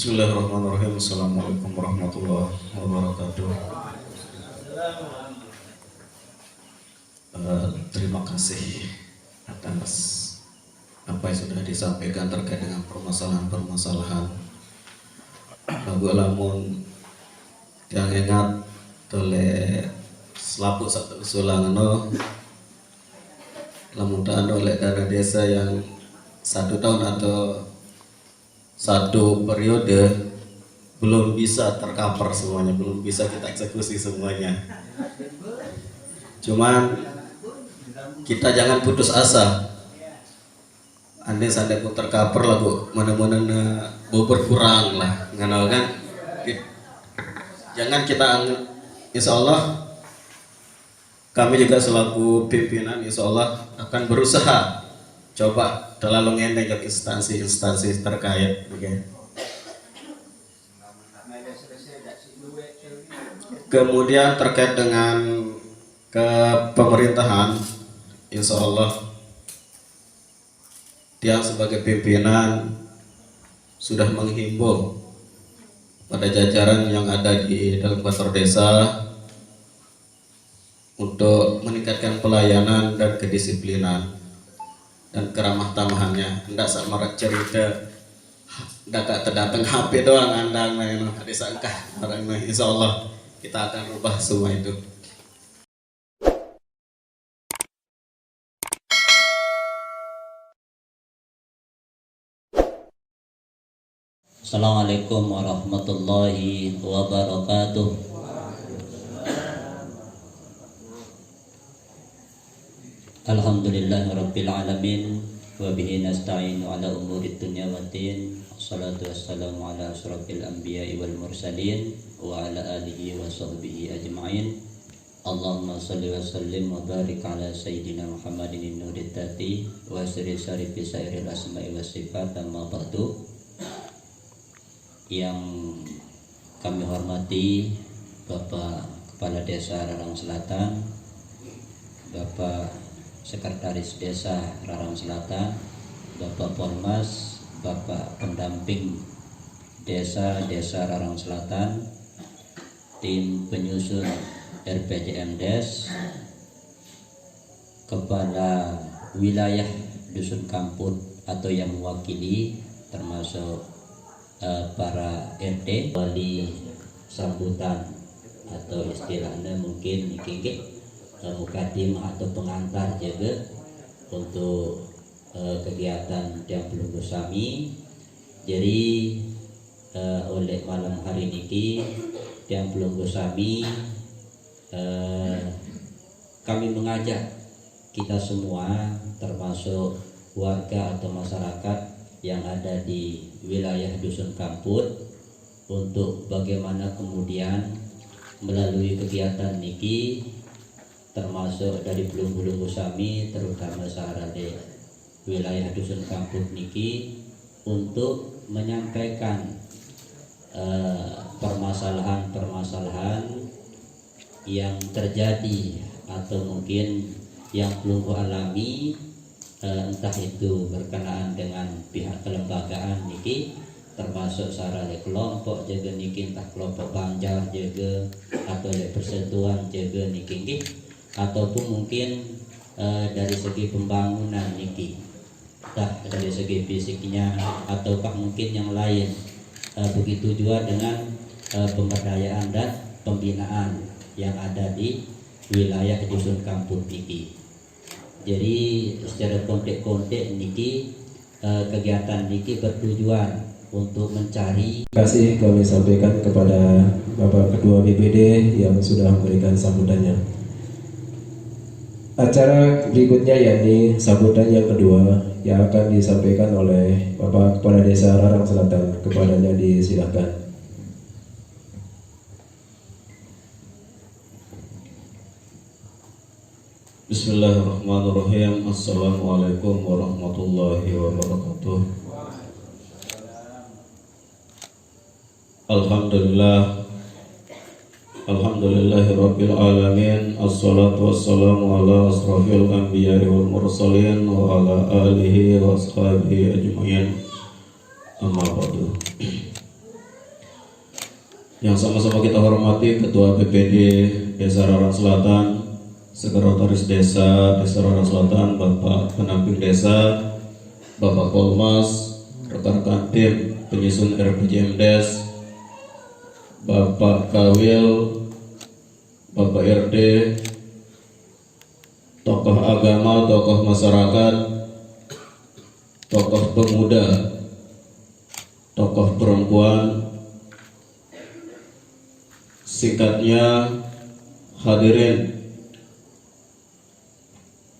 Bismillahirrahmanirrahim. Assalamualaikum warahmatullahi wabarakatuh. Terima kasih atas apa yang sudah disampaikan terkait dengan permasalahan-permasalahan. Lagu lamun yang ingat oleh selaku satu usulan lamun oleh dana desa yang 1 tahun atau 1 periode belum bisa tercover semuanya, belum bisa kita eksekusi semuanya. Cuman kita jangan putus asa. Andai sampai pun tercover lagu mana-mana berkurang lah, nggak kan? Jangan kita insya Allah kami juga selaku pimpinan insya Allah akan berusaha coba terlalu ngendeng ke instansi-instansi terkait, okay. Kemudian terkait dengan ke pemerintahan, insya Allah dia sebagai pimpinan sudah menghimbau pada jajaran yang ada di dalam kantor desa untuk meningkatkan pelayanan dan kedisiplinan dan keramah tamahannya. Hendak sama cerita hendak terdatang HP doang andang ada disangka insya Allah kita akan rubah semua itu. Assalamualaikum warahmatullahi wabarakatuh. Alhamdulillahirabbil alamin wa bihi nasta'inu ala umurid dunya waddin. Wassalatu wassalamu ala asyrafil anbiya'i wal mursalin wa ala alihi wa sahbihi ajma'in. Allahumma shalli wa sallim wa barik ala sayyidina Muhammadin nurid dati wa sirri syarifi sairil asma'i was sifat. Amma ba'du. Yang kami hormati Bapak Kepala Desa Rarang Selatan, Bapak Sekretaris Desa Rarang Selatan, Bapak Polmas, Bapak Pendamping Desa Rarang Selatan, tim penyusun RPJM Des, Kepala Wilayah Dusun Kamput atau yang mewakili termasuk para RT, wali sambutan atau istilahnya mungkin niki mukadim atau pengantar juga untuk kegiatan yang belum bersami. Jadi oleh malam hari ini yang belum bersami kami mengajak kita semua termasuk warga atau masyarakat yang ada di wilayah Dusun Kamput untuk bagaimana kemudian melalui kegiatan niki termasuk dari belum bersami terutama sarade wilayah Dusun Kamput niki untuk menyampaikan permasalahan-permasalahan yang terjadi atau mungkin yang belum alami, entah itu berkenaan dengan pihak kelembagaan niki termasuk sarade kelompok jaga niki, entah kelompok Banjar jaga atau persentuhan jaga niki ataupun mungkin dari segi pembangunan niki, entah dari segi fisiknya ataukah mungkin yang lain. Begitu juga dengan pemberdayaan dan pembinaan yang ada di wilayah Dusun Kamput niki. Jadi secara kontek niki kegiatan niki bertujuan untuk mencari. Terima kasih kami sampaikan kepada Bapak Ketua BPD yang sudah memberikan sambutannya. Acara berikutnya yakni sambutan yang kedua yang akan disampaikan oleh Bapak Kepala Desa Rarang Selatan. Kepadanya disilakan. Bismillahirrahmanirrahim. Assalamualaikum warahmatullahi wabarakatuh. Alhamdulillahirabbil alamin. Assalatu wassalamu ala asrofil anbiya'i wal mursalin wa ala alihi wa ashabihi ajma'in. Amma ba'du. Yang sama-sama kita hormati Ketua BPD Desa Rarang Selatan, Sekretaris Desa Rarang Selatan, Bapak Pendamping Desa, Bapak Polmas, rekan-rekan tim penyusun RPJMdes, Bapak Kawil, Bapak RD, tokoh agama, tokoh masyarakat, tokoh pemuda, tokoh perempuan, singkatnya hadirin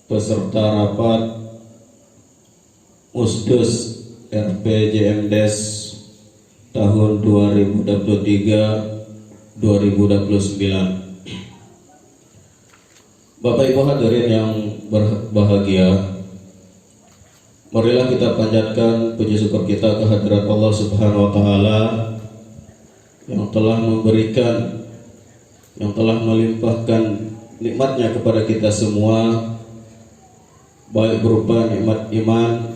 peserta rapat Musdus RPJMdes tahun 2023-2029. Bapak Ibu hadirin yang berbahagia, marilah kita panjatkan puji syukur kita kehadirat Allah Subhanahu wa taala yang telah memberikan, yang telah melimpahkan nikmatnya kepada kita semua, baik berupa nikmat iman,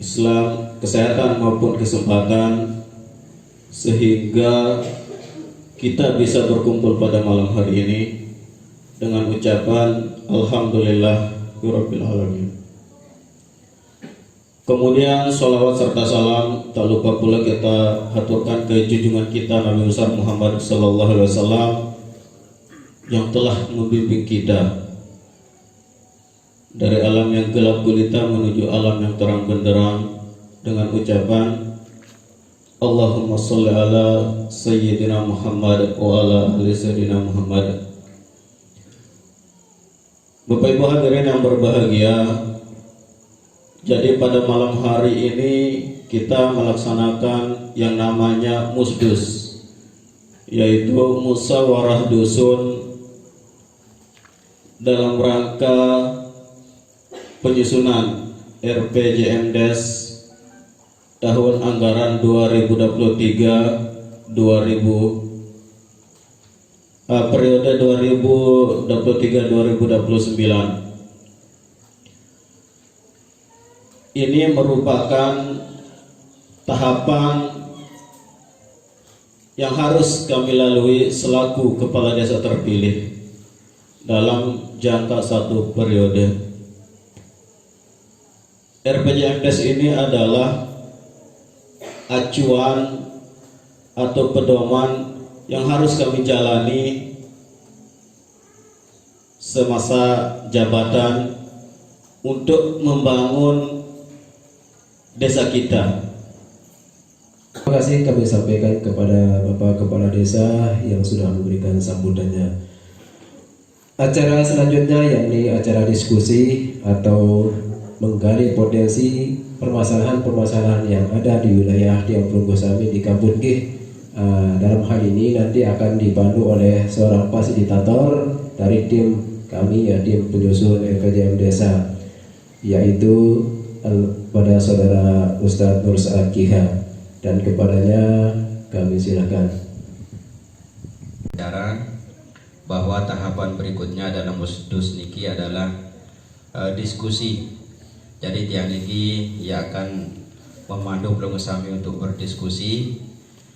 Islam, kesehatan maupun kesempatan, sehingga kita bisa berkumpul pada malam hari ini dengan ucapan Alhamdulillahirabbil alamin. Kemudian sholawat serta salam tak lupa pula kita haturkan ke junjungan kita Nabi besar Muhammad sallallahu alaihi wasallam yang telah membimbing kita dari alam yang gelap gulita menuju alam yang terang benderang dengan ucapan Allahumma sholli ala sayyidina Muhammad wa ala ali sayyidina Muhammad. Bapak Ibu hadirin yang berbahagia, jadi pada malam hari ini kita melaksanakan yang namanya Musdus, yaitu musyawarah dusun dalam rangka penyusunan RPJMdes tahun anggaran 2023 periode 2023-2029. Ini merupakan tahapan yang harus kami lalui selaku kepala desa terpilih dalam jangka satu periode. RPJMdes ini adalah acuan atau pedoman yang harus kami jalani semasa jabatan untuk membangun desa kita. Terima kasih kami sampaikan kepada Bapak Kepala Desa yang sudah memberikan sambutannya. Acara selanjutnya yakni acara diskusi atau menggali potensi permasalahan-permasalahan yang ada di wilayah Tiang Pelunggosami di Kampung G. Dalam hal ini nanti akan dibantu oleh seorang fasilitator dari tim kami, ya tim penyusun RPJM Desa, yaitu pada saudara Ustadz Nur Saad Kiha, dan kepadanya kami silakan. Bahwa tahapan berikutnya dalam Musdus niki adalah diskusi. Jadi tiang niki ia akan memandu Pelunggosami untuk berdiskusi,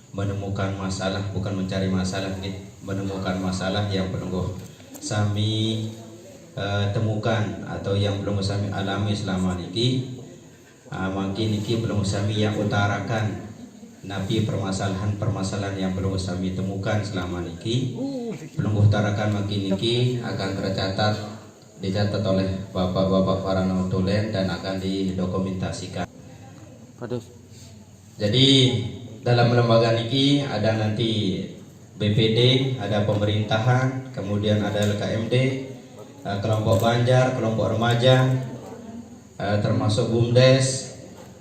menemukan masalah, bukan mencari masalah, menemukan masalah yang Pelunggosami temukan atau yang Pelunggosami alami selama niki. Makin niki Pelunggosami yang utarakan napi permasalahan yang Pelunggosami temukan selama niki. Pelungguh utarakan makin niki akan dicatat oleh bapak-bapak para notulen dan akan didokumentasikan. Jadi dalam lembaga niki ada nanti BPD, ada pemerintahan, kemudian ada LKMD, kelompok Banjar, kelompok remaja, termasuk BUMDes.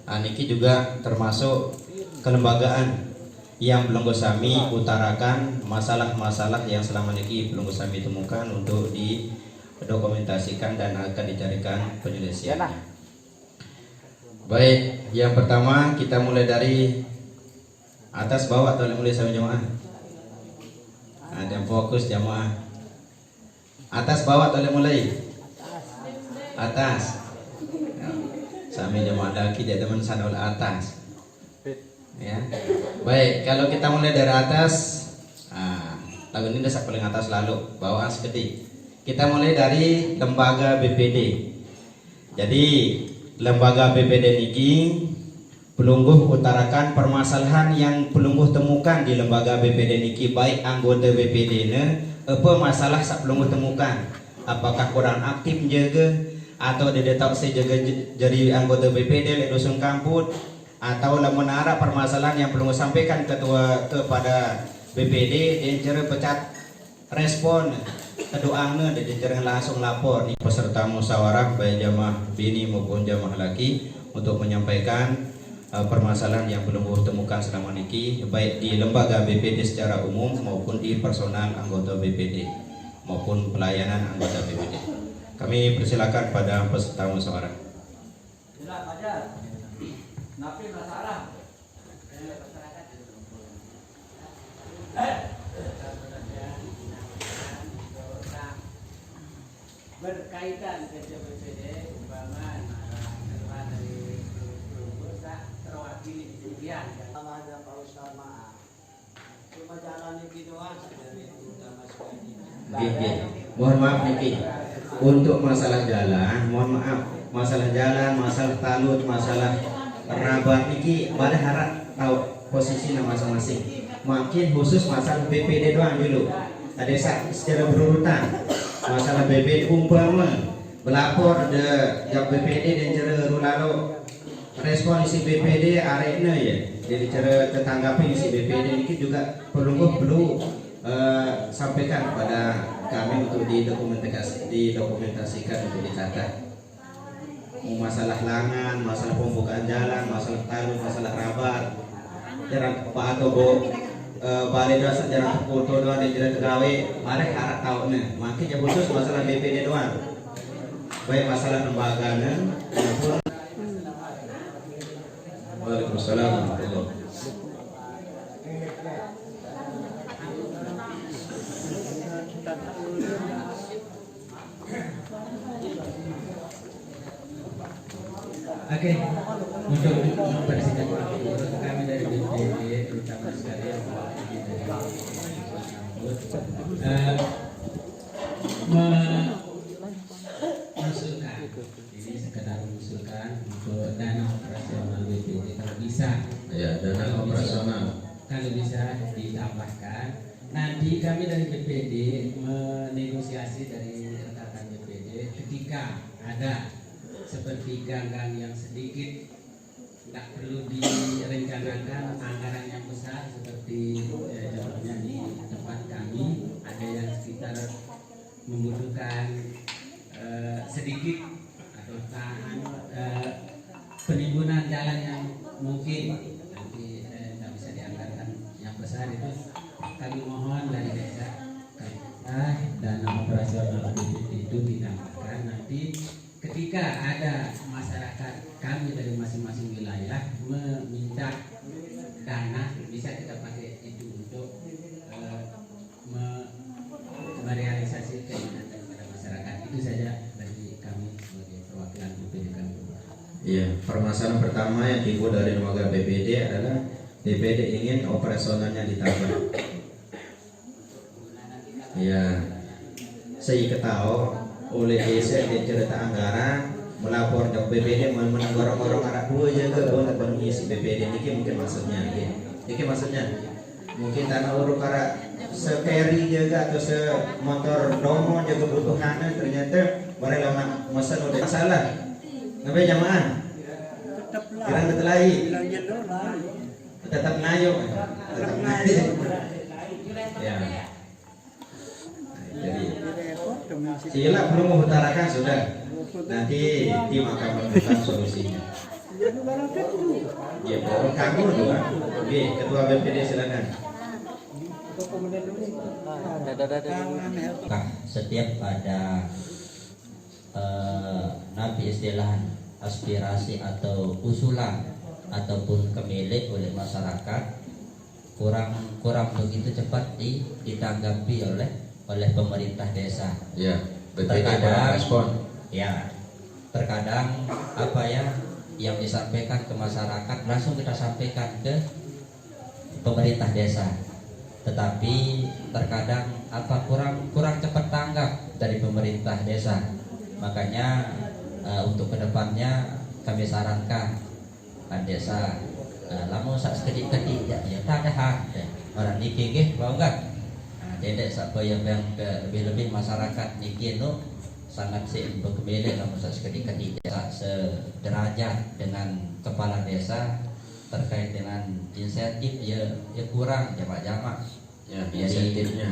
Niki juga termasuk kelembagaan yang Pelunggosami utarakan masalah-masalah yang selama niki Pelunggosami temukan untuk didokumentasikan dan akan dicarikan penyelesaiannya. Baik, yang pertama kita mulai dari atas bawah atau mulai sama jamaah. Ada fokus jamaah. Atas bawah atau mulai? Atas. Sami jamaah lagi dia teman sanul atas. Ya. Baik, kalau kita mulai dari atas, lagu ini dasar paling atas lalu bawaan seketik. Kita mulai dari lembaga BPD. Jadi lembaga BPD niki pelungguh utarakan permasalahan yang pelungguh temukan di lembaga BPD niki, baik anggota BPD apa masalah sak pelungguh temukan, apakah kurang aktif jaga atau dideteksi jaga jadi anggota BPD di dusun kamput, atau lamun arah permasalahan yang pelungguh sampaikan kepada BPD dan cara pecat respon kedoangnya dan cara langsung lapor nih peserta musyawarah baik jamaah bini maupun jamaah laki untuk menyampaikan permasalahan yang belum ditemukan selama niki, baik di lembaga BPD secara umum maupun di personal anggota BPD maupun pelayanan anggota BPD. Kami persilakan pada peserta musyawarah. Berkaitan ke BPD umpama keluar dari bursa terwakili di demikian kalau ada Pak Ustaz maaf cuma jalan ini doang saja utama sekali. Mohon maaf niki untuk masalah jalan, mohon maaf masalah jalan, masalah talut, masalah rabat niki pada harap tahu posisinya masing-masing. Makin khusus masalah BPD doang dulu. Ada secara berurutan. Masalah BPD umpama melapor de jak BPD dan cara lalu respon isi BPD arekna ya. Jadi cara tetanggapi isi BPD ini juga perlu sampaikan kepada kami untuk didokumentasikan untuk dicatat. Masalah langan, masalah pembukaan jalan, masalah talut, masalah rabat, jarang Pak atau Bu balik dasar jarang foto doang dan jarang gawe, mari harap tahu nih. Makin khusus masalah BPD doang, baik masalah lembaganya maupun. Waalaikumsalam warahmatullahi. Oke, untuk mempersingkat waktu kami dari BPD terutama sekali yang mewakili dari mengusulkan, ini sekedar mengusulkan untuk dana operasional BPD kalau bisa. Ya, dana operasional. Kalau bisa ditambahkan. Nanti kami dari BPD menegosiasi dari rekan BPD ketika ada seperti gang-gang yang sedikit tidak perlu direncanakan anggaran yang besar seperti contohnya di tempat kami ada yang sekitar membutuhkan sedikit atau penimbunan jalan yang mungkin nanti tidak bisa dianggarkan yang besar itu kami mohon dari desa dana operasional itu ditambahkan nanti ketika ada masyarakat kami dari masing-masing wilayah meminta dana bisa kita pakai itu untuk merealisasi keinginan daripada masyarakat. Itu saja dari kami sebagai perwakilan BPD kami. Iya, permasalahan pertama yang timbul dari lembaga BPD adalah BPD ingin operasionalnya ditambah. Iya, saya ketahui oleh desa di cerita anggaran melapor ke BPD menggorong-gorong anak buah jaga untuk mengisi BPD ini mungkin maksudnya ini maksudnya mungkin tanah uruk para sekeri jaga atau semotor domo jaga butuhannya ternyata mereka lama masa udah masalah ngapain jamaah kira betelai tetap ngayo ya. Jadi sila belum mengutarakan sudah, nanti tim akan menemukan solusinya. Ya, baru kamu dua. Oke, ketua BPD silakan. Setiap ada nabi istilah aspirasi atau usulan ataupun kemilik oleh masyarakat kurang begitu cepat ditanggapi oleh pemerintah desa. Ya, terkadang respon. Ya, terkadang apa ya yang disampaikan ke masyarakat langsung kita sampaikan ke pemerintah desa. Tetapi terkadang kurang cepat tanggap dari pemerintah desa. Makanya untuk kedepannya kami sarankan desa lamun sak sekedik-kedik ya tak ada hak orang niki nggih mau enggak. Dedek supaya yang lebih-lebih masyarakat niki no sangat berkembali lamun sak sekedik-kedik desa sederajat dengan kepala desa terkait dengan insentif ya kurang jamak-jamak Ya, jadi insentifnya.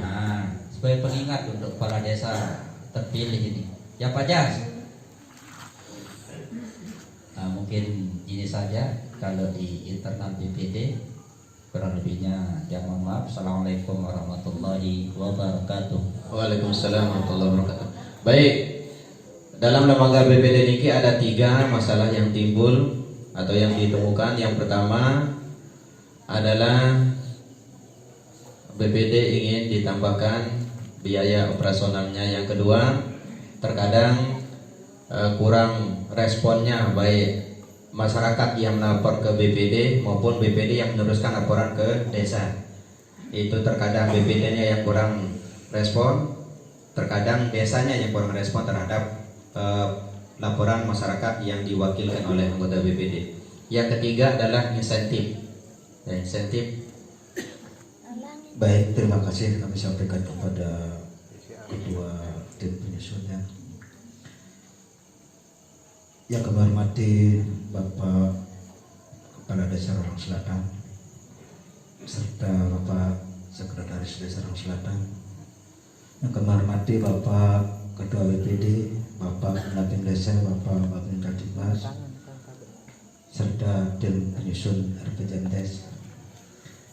sebagai pengingat untuk kepala desa terpilih ini ya Pak Jas. Mungkin ini saja kalau di internal BPD, kurang lebihnya ya mohon maaf. Assalamualaikum warahmatullahi wabarakatuh. Waalaikumsalam warahmatullahi wabarakatuh. Baik, dalam lembaga BPD niki ada 3 masalah yang timbul atau yang ditemukan. Yang pertama adalah BPD ingin ditambahkan biaya operasionalnya. Yang kedua, terkadang kurang responnya baik masyarakat yang melapor ke BPD maupun BPD yang meneruskan laporan ke desa. Itu terkadang BPD-nya yang kurang respon, terkadang desanya yang kurang respon terhadap laporan masyarakat yang diwakilkan oleh anggota BPD. Yang ketiga adalah insentif. Baik, terima kasih kami sampaikan kepada kedua tim penyusunnya. Yang kami hormati Bapak Kepala Desa Rorong Selatan serta Bapak Sekretaris Desa Rorong Selatan. Yang kami hormati Bapak Ketua BPD, Bapak Pendamping Desa, Bapak Babin Kadimas, serta tim penyusun RPJMDes.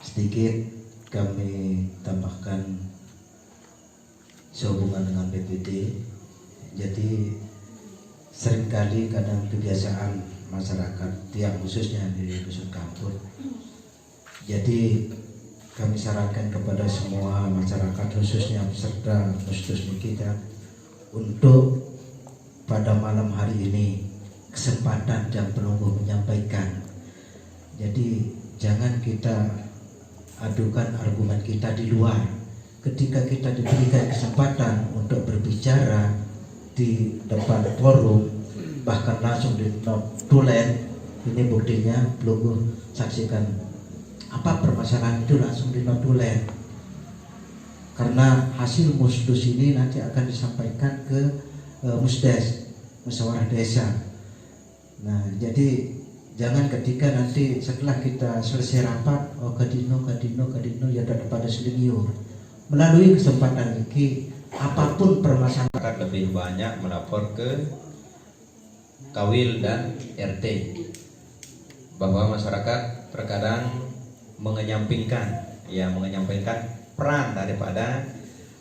Sedikit kami tambahkan sehubungan dengan BPD. Jadi seringkali kadang kebiasaan masyarakat yang khususnya di dusun kampung. Jadi kami sarankan kepada semua masyarakat khususnya peserta mustus kita untuk pada malam hari ini kesempatan jam penunggu menyampaikan. Jadi jangan kita adukan argumen kita di luar. Ketika kita diberikan kesempatan untuk berbicara di depan forum, bahkan langsung di notulen, ini buktinya. Belum saksikan apa permasalahan itu langsung di notulen, karena hasil musdus ini nanti akan disampaikan ke musdes, musyawarah desa. Nah, jadi jangan ketika nanti setelah kita selesai rapat, oh kadino ya daripada selingyur. Melalui kesempatan ini, apapun permasalahan Masyarakat lebih banyak melapor ke Kawil dan RT bahwa masyarakat terkadang mengenyampingkan peran daripada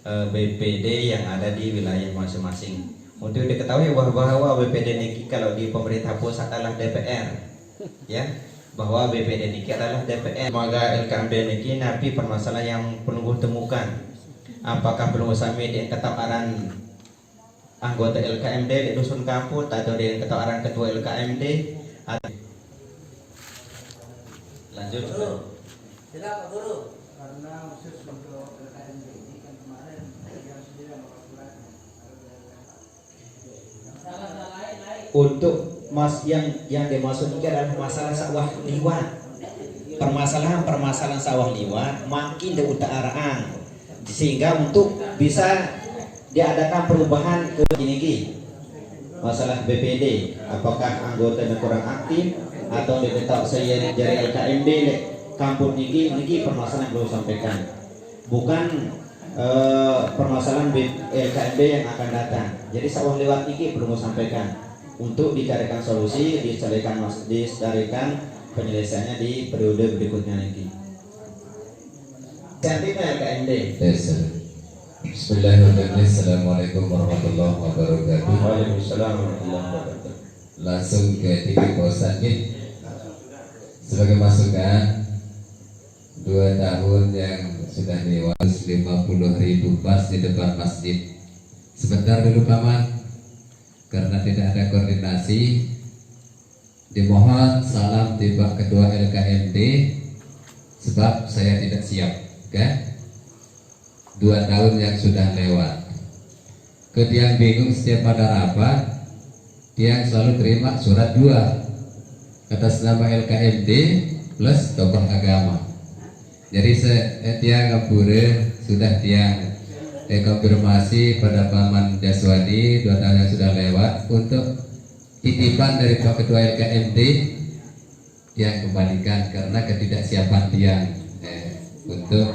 BPD yang ada di wilayah masing-masing. Untuk diketahui bahwa BPD niki kalau di pemerintah pusat adalah DPR, ya, bahwa BPD niki adalah DPR. Semoga LKMD niki napi permasalahan yang penunggu temukan. Apakah penunggu sami di ketawaran anggota LKMD di dusun kampung atau di ketawaran ketua LKMD? Lanjut. Tidak Pak Guru, karena khusus untuk LKMD ini kan kemarin yang sendiri Untuk yang dimaksud ini adalah masalah sawah liwat. Permasalahan sawah liwat makin diutarakan sehingga untuk bisa diadakan perubahan ke ini masalah BPD, apakah anggota yang kurang aktif atau diketok saya dari LKMD kampung niki permasalahan belum sampaikan, bukan permasalahan LKMD yang akan datang. Jadi sawah lewat niki belum sampaikan untuk dicarikan solusi, dicarikan penyelesaiannya di periode berikutnya niki. Cantiknya LKMD. Bismillahirrahmanirrahim. Assalamualaikum warahmatullahi wabarakatuh. Waalaikumsalam warahmatullahi wabarakatuh. Langsung ke TV Pusat nih. Sebagai masukan 2 tahun yang sudah lewat 50.000 bas di depan masjid. Sebentar dulu Paman, karena tidak ada koordinasi. Dimohon salam tiba Ketua LKMD sebab saya tidak siap, kan? 2 tahun yang sudah lewat. Tiang bingung setiap pada rapat, Tiang selalu terima surat 2 atas nama LKMD plus tokoh agama. Jadi Tiang ngapure sudah Tiang konfirmasi pada Paman Jaswadi 2 tahun yang sudah lewat untuk titipan dari Pak Ketua LKMD Tiang kembalikan karena ketidaksiapan Tiang untuk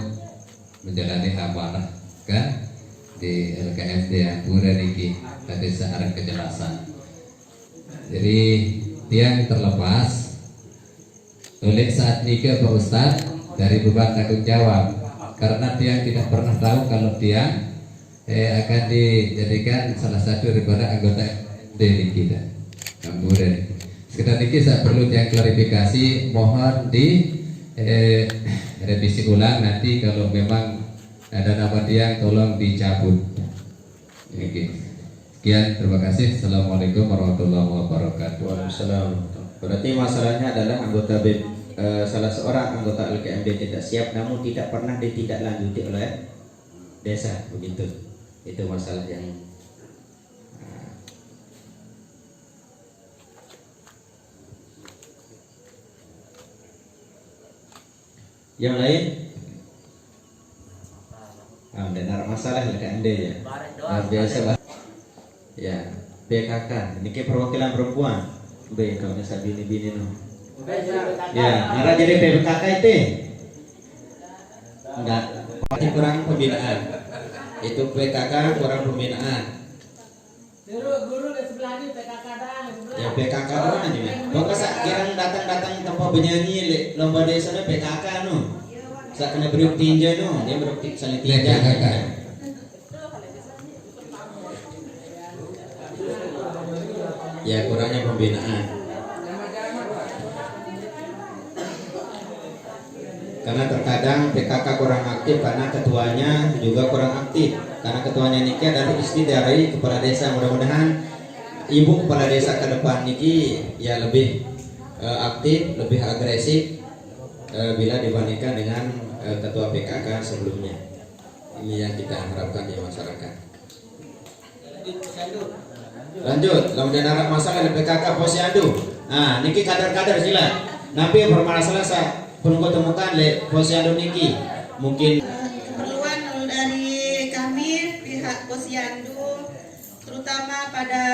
menjalani amanah, kan, di LKMD yang pura niki tadi searah kejelasan. Jadi Tiang terlepas oleh saat nikah Pak Ustadz dari beban tanggung jawab karena Tiang tidak pernah tahu kalau Tiang akan dijadikan salah satu daripada anggota LKMD kita Kampure. Sekedar niki saya perlu Tiang klarifikasi, mohon di revisi ulang nanti kalau memang ada nama Tiang tolong dicabut. Oke. Sekian, terima kasih. Assalamualaikum warahmatullahi wabarakatuh. Waalaikumsalam. Berarti masalahnya adalah salah seorang anggota LKMD tidak siap namun tidak pernah ditindaklanjuti oleh desa, begitu. Itu masalah yang yang lain. Benar masalah LKMD ya. Luar biasa lah. Ya, PKK. Ini kayak perwakilan perempuan. B kalau nggak bini no. Ya, nara jadi PKK itu. Enggak, pasti kurang pembinaan. Itu PKK kurang pembinaan. Guru di sebelah ini PKK dah. Ya PKK doang aja. Pokoknya sak kirang datang tempat penyanyi lomba desa PKK no. Sak kena beri tinja no, dia beri saling tinja. Ya kurangnya pembinaan. Karena terkadang PKK kurang aktif karena ketuanya juga kurang aktif. Karena ketuanya niki dari istri dari kepala desa. Mudah-mudahan ibu kepala desa ke depan niki ya lebih aktif, lebih agresif bila dibandingkan dengan ketua PKK sebelumnya. Ini yang kita harapkan di masyarakat. Lanjut, kemudian arah masalah di PKK Posyandu. Nah, niki kader-kader sila. Napi bermasalah saya pun temukan le Posyandu niki. Mungkin keperluan dari kami pihak Posyandu terutama pada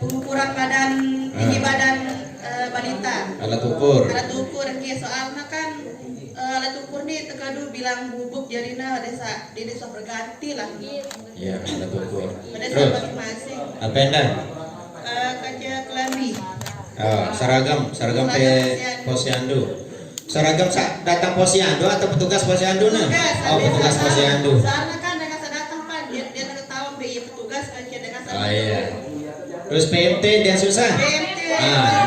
pengukuran badan tinggi badan balita. alat ukur. Alat ukur soalnya kan alat ukur nih terkadang bilang bubuk jadinya di desa berganti lah. Ya, alat ukur. Desa Terus masing-masing. apa endah? Kerja kelambi. Seragam Posyandu. Seragam datang Posyandu atau petugas Posyandu nih? Oh, petugas Posyandu. Soalnya kan dengan datang Pak dia tahu BI petugas kerja dengan Oh iya. Terus PMT dia susah. PMT.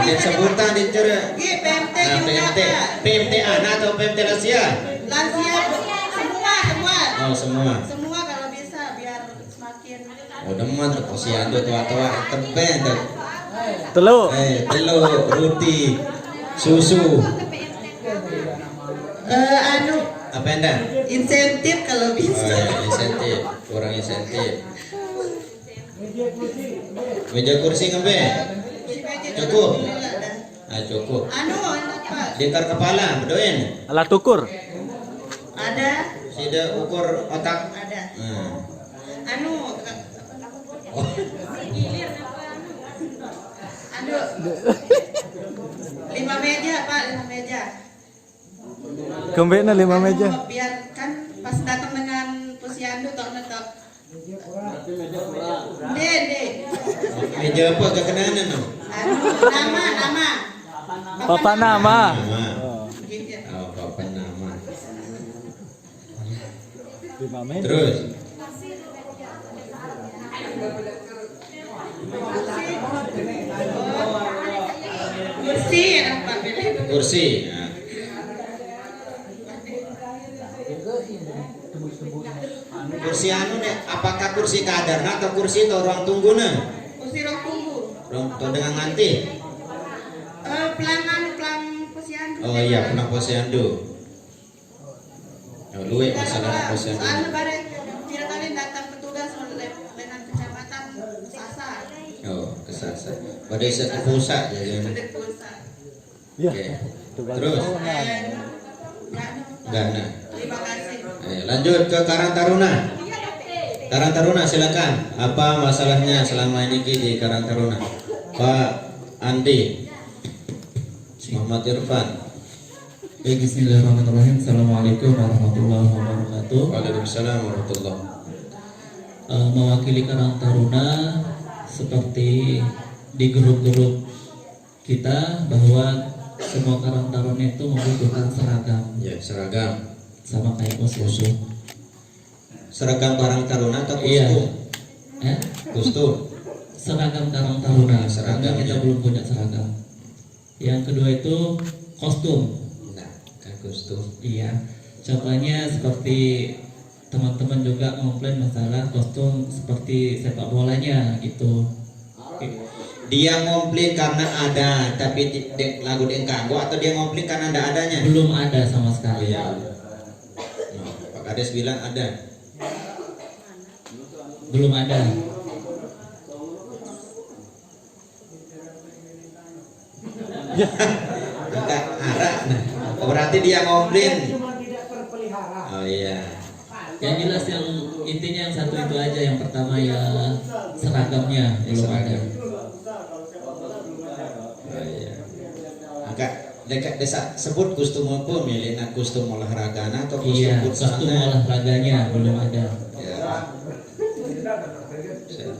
Dia sebutan dia cerah. PMT Nah, juga. PMT anak atau PMT lansia? Lansia semua. Oh, semua. Semua kalau bisa biar semakin Oh, demen tuh Posyandu tua-tua teben tuh. Telur. Telur, roti, susu. Apa endah? insentif kalau Oh, bisa. ya, insentif, kurang insentif. Meja kursi ngembe? Cukup. Cukup. Enak Pak. Lingkar kepala, bedoin. Alat ukur. Ada. Sida ukur otak. Ada. Nah. Oh. 5 meja Pak, 5 meja. Kembali 5 meja. Biar kan pas datang dengan Posyandu tok netop. Dede. Meja apa kekenangan no? Nama. Papa nama. Gitu. Oh, papa nama. 5 meja. Terus. Kursi enak Pak. Kursi. Nah. Kursi nih, apakah kursi kadarna atau kursi atau ruang tunggu nih? Kursi ruang tunggu. Ruang tunggu dengan nganti. Pelang Posyandu. Oh iya, pernah posyandu. Oh, luwe masalah posyandu. Soalnya bareng tidak kali datang petugas dengan kecamatan Sasa. Oh, kesasa. Badai ke pusat jadi. Sudah pusat. Ya. Oke. Tugas Terus tahunan. enggak nah. Terima kasih. Lanjut ke Karang Taruna. Karang Taruna silakan. Apa masalahnya selama ini di Karang Taruna? Pak Andi, Muhammad Irfan. Baik, bismillahirrahmanirrahim. Assalamualaikum warahmatullahi wabarakatuh. Waalaikumsalam warahmatullahi. Mewakili Karang Taruna seperti di grup-grup kita bahwa semua Karang Taruna itu membutuhkan seragam Ya, seragam. sama kayak posyandu. Seragam Karang Taruna atau Iya. kostum? Kostum. Seragam Karang Taruna. Seragam, Karena kita ya. belum punya seragam. Yang kedua itu kostum. Nah, kan kostum. Iya. Contohnya seperti teman-teman juga komplain masalah kostum seperti sepak bolanya gitu. Dia ngomplain karena ada, tapi lagu dia kanggo atau dia ngomplain karena ada adanya? Belum ada sama sekali. Iya. Nah, Pak Kades bilang ada. Belum ada. Enggak ada. Nah, berarti dia ngomplain. Cuma tidak terpelihara. Oh iya. Yang jelas yang intinya yang satu itu aja. Yang pertama ya seragamnya belum ada. Oh iya. Agak dekat desa sebut kostum apa milih kostum olahraga atau kostum Iya, futsal? kostum olahraganya belum ada. Ya.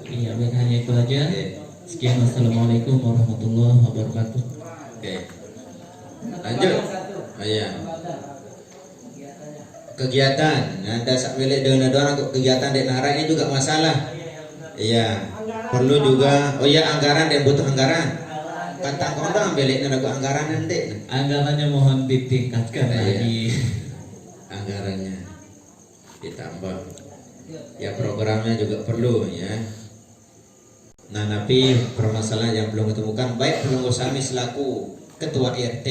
Iya, baik, hanya itu aja. Oke. Sekian, wassalamualaikum warahmatullahi wabarakatuh. Oke. Lanjut. Oh iya. Kegiatan. Ada sak milik dengan doang kegiatan dek nara ini juga masalah. Iya. Perlu juga. Oh iya, anggaran dan butuh anggaran. Kata kondang milik dengan anggaran nanti. Anggarannya mohon ditingkatkan Iya. lagi. Anggarannya ditambah. Ya programnya juga perlu ya. Nah, tapi permasalahan yang belum ditemukan baik pelunggu sami selaku ketua RT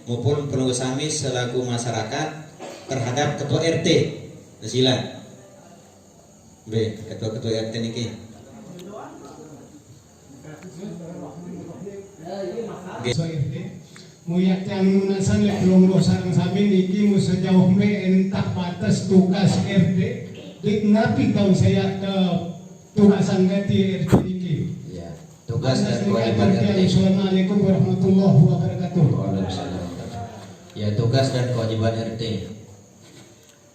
maupun pelunggu sami selaku masyarakat terhadap ketua RT. Sila. B, ketua RT niki. Muyak yang lunasan le pelonggo sarang sami niki mu sejauh me entah batas tugas RT napi tahu saya ke tugasan ganti RT niki. Ya, tugas dan kewajiban RT. Assalamualaikum warahmatullahi wabarakatuh. Waalaikumsalam. Ya, tugas dan kewajiban RT.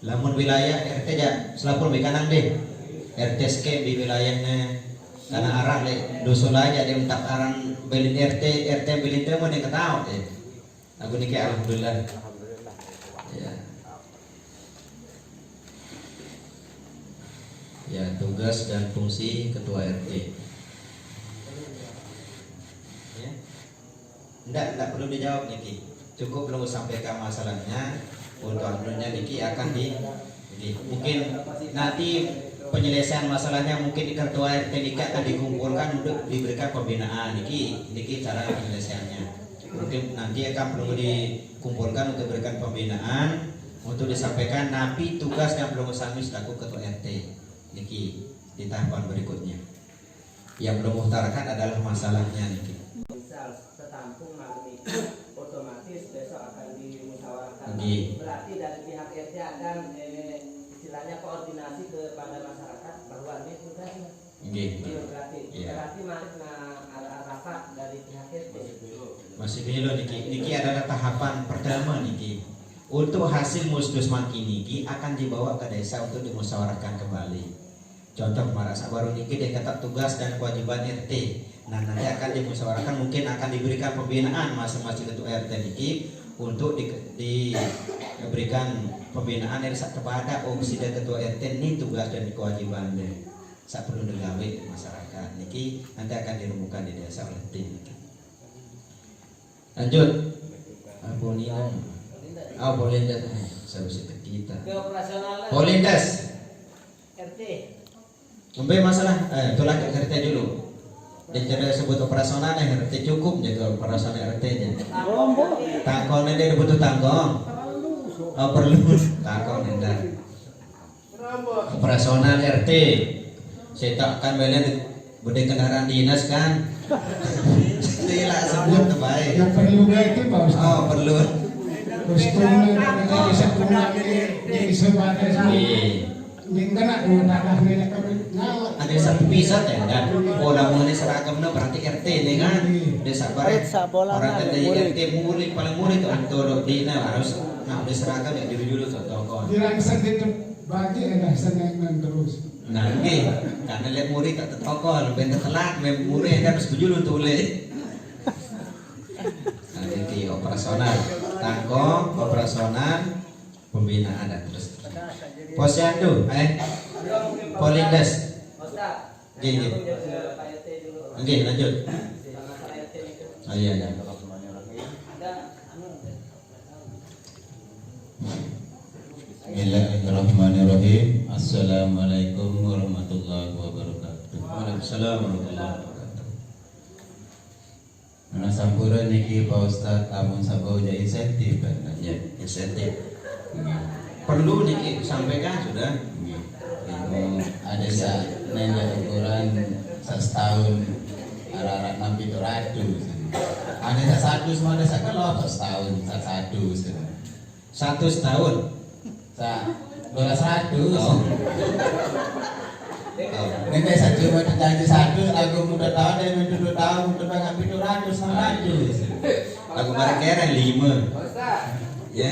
Lamun wilayah RT ya, selapun bikanang deh. RT skep di wilayahnya karena arah le dusun aja dia mentak arang belin RT belin temu dia ketahu deh. Aku niki alhamdulillah. Ya. Ya, tugas dan fungsi ketua RT. Ya. Enggak perlu dijawab niki. Cukup belum sampaikan masalahnya. Untuk anunya niki akan mungkin nanti penyelesaian masalahnya mungkin di ketua RT niki akan dikumpulkan untuk diberikan pembinaan niki cara penyelesaiannya. Mungkin nanti akan perlu dikumpulkan untuk diberikan pembinaan untuk disampaikan napi tugas yang belum sami selaku ketua RT niki di tahapan berikutnya. Yang belum mengutarakan adalah masalahnya niki. Misal setampung malam itu otomatis besok akan dimusyawarahkan. Nggih. Berarti dari pihak RT akan istilahnya koordinasi kepada masyarakat bahwa ini tugasnya. Nggih. Berarti Iya. berarti ada rapat dari pihak RT. Masih dulu niki adalah tahapan pertama niki. Untuk hasil musdusman niki akan dibawa ke desa untuk dimusyawarahkan kembali. Contoh marasa baru niki dia kata tugas dan kewajiban RT. Nah, nanti akan dimusyawarahkan mungkin akan diberikan pembinaan masing-masing ketua RT niki untuk diberikan pembinaan dari kepada opsi dan ketua RT ini tugas dan kewajiban deh. Saat perlu digawe masyarakat niki nanti akan dirumukan di desa oleh tim. Lanjut. Polindas. Oh, Polindas. Seharusnya kita. Keoperasionalan Polindas. RT. Sampai masalah tolak RT dulu. Dia cara sebut operasional RT cukup jaga operasional RT-nya. Tangkongnya dia butuh tangkong. Oh perlu tangkong enggak. Operasional RT. Saya takkan beli bude kendaraan dinas kan. Tidak sebut terbaik. Yang perlu itu Pak Ustaz. Oh perlu. Kostumnya bisa pulang jadi sebagai yang kena tanah nenek kami nyala. Ada satu pisat ya dan pola mengenai seragamnya berarti RT nih kan. Desa barat orang dari RT murid paling murid tuh untuk dina harus ngambil seragam ya dulu tuh toko. Dirangsang itu bagi ada senengan terus. Nah ini karena lihat murid tak tertokol, bentar telat, murid harus berjulur tulis. Nah ini operasional, tangkong, operasional, pembinaan dan terus. Posyandu, Polindes, gini, oke lanjut. Oh iya ya. Bismillahirrahmanirrahim. Assalamualaikum warahmatullahi wabarakatuh. Waalaikumsalam warahmatullahi wabarakatuh. Mana sampuran niki Pak Ustaz amun sabau ja insentif kan? Ya, insentif. Perlu nih sampaikan sudah. Ada sa nanya ukuran setahun arah-arah 600. Ada satu semua ada sakelop setahun satu. 1 setahun. Sa 200. Nanti saya cuma ditanya satu, aku muda tahun dan muda 2 tahun, muda banyak 700. Aku barang kira 5. Ya.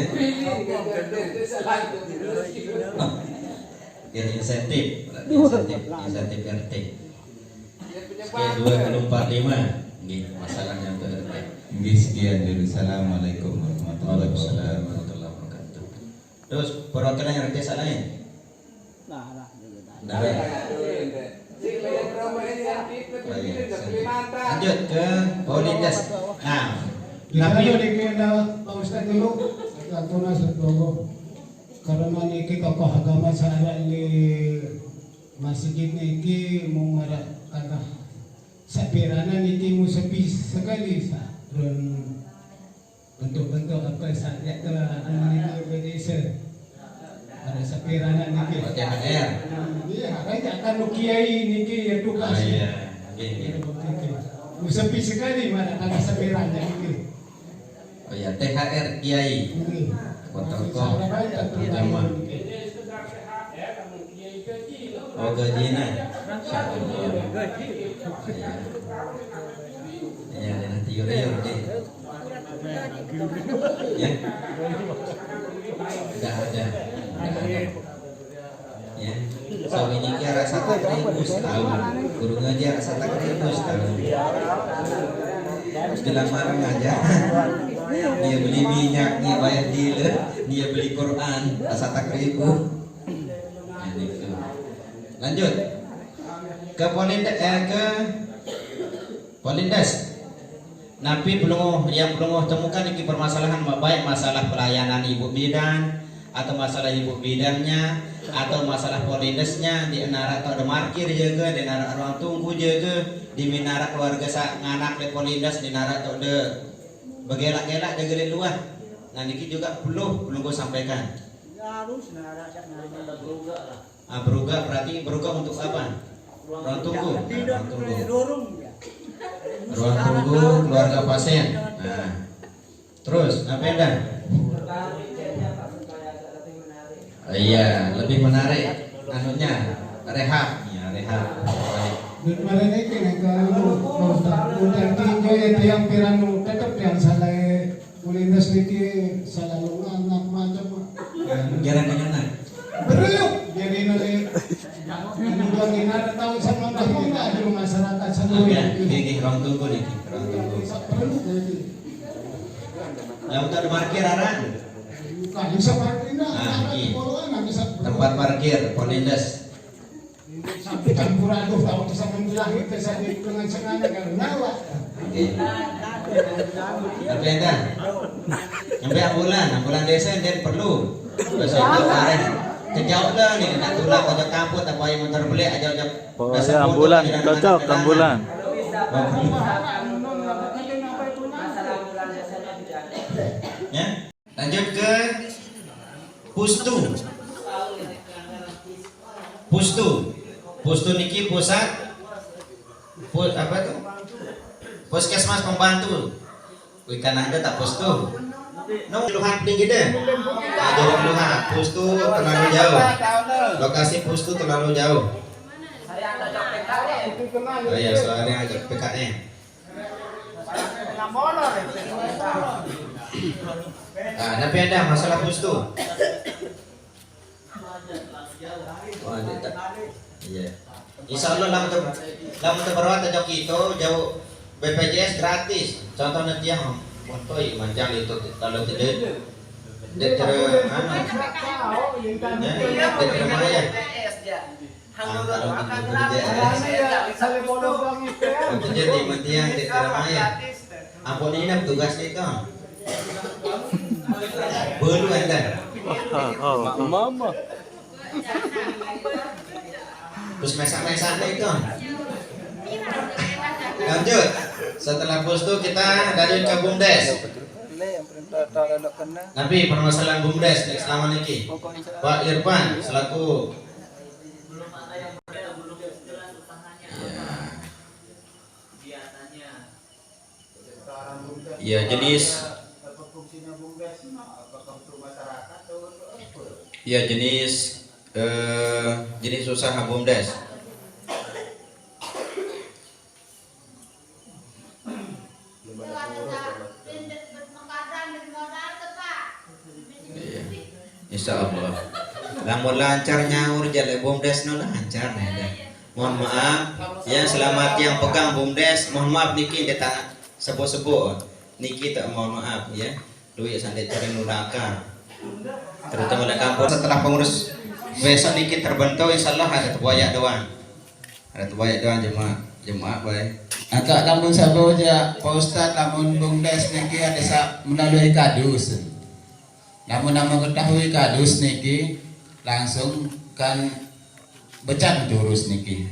Ini insentif RT. Sekian 245. Ini masalahnya untuk RT. Nggih sekian dulu. Assalamualaikum warahmatullahi wabarakatuh. Terus perwakilan RT salahnya? Nah. Lanjut ke Polindes. Nah, Tapi niki Pak Ustaz dulu latuna sedogo. Karena niki tokoh agama saya di masjid niki mau ngarak kata sapirana niki mu sepi sekali sa. Dan bentuk-bentuk apa saja ke anak Indonesia. Ada sapirana niki. THR. Iya, raja akan kiai niki ya tukasi. Iya. Mu sepi sekali mana ada sapirana niki. Oh ya, THR Kiai. Foto zaman. Oh gajinya. Ya, nanti yur deh. Ya. Enggak ada. Ya. So ini dia rasa tak ribu setahun. Gurunya dia rasa tak ribu setahun. Setelah marah aja. Dia beli minyak, dia bayar dealer, dia beli Quran, rasa tak ribu. Lanjut ke Polindes. Nabi belum temukan ini permasalahan baik masalah pelayanan ibu bidan atau masalah ibu bidannya atau masalah Polindesnya di menara atau ada markir jaga di menara ruang tunggu jaga di menara keluarga nganak di Polindes di menara atau de begelak-gelak jaga di luar. Nah niki juga belum gue sampaikan. Harus nara beruga lah. Beruga berarti beruga untuk apa? Ruang tunggu. Ruang tunggu keluarga pasien. Nah, terus apa dah? Iya, lebih menarik. Anunya rehab, ya rehab. Kemarin ini kalau udah tinggal itu yang piranu tetap yang salah Polindes niki selalu anak macam. Jarang dengan Beriuk jadi nanti dua ada tahun sama tahun di masyarakat semua. Gigi ruang tunggu nih, ruang tunggu. Yang udah ada parkir aran. Bisa parkir tempat parkir Polindes. Sampai campuran tuh tahun sama bilang itu saya dengan sengaja kalau nyawa. Tapi anda, sampai ambulan desa dan perlu. Besok kemarin kejauh lah nih, nak tulang kau kamput apa yang motor beli aja ambulan cocok ambulan. Ya, lanjut ke pustu. Pustu niki pusat apa tuh? Puskesmas pembantu. Ikan ada tak pustu? No, Luhan paling gede. Ada Luhan. Pustu terlalu jauh. Lokasi pustu terlalu jauh. Oh iya, soalnya agak PKN. Nah, tapi ada masalah pustu. Oh, ada tak? Iya. Insya Allah lamun terperawat jauh itu jauh BPJS gratis. Contohnya tiang montoi manjang itu kalau tidak ampun ini tugasnya itu belum ada. Mama. Terus mesak-mesak itu. Lanjut. Setelah pustu kita lanjut ke BUMDes. Tapi permasalahan BUMDes selama ini Pak Irfan selaku ya jenis jenis usaha BUMDes. Insya Allah. Lamun lancar nyaur jalan BUMDes no lancar nih. Mohon maaf ya, selamat yang pegang BUMDes. Mohon maaf niki kita sebo-sebo. Niki tak mohon maaf ya. Duit sampai cari nuraka. Terutama di kampung. Setelah pengurus besok niki terbentuk, insya Allah ada tuayak doang. Ada tuayak doang jemaah baik. Agak lamun sabo aja Pak Ustad, lamun BUMDes niki ada melalui kadus. Namun ketahui kadus niki langsung kan becan terus niki.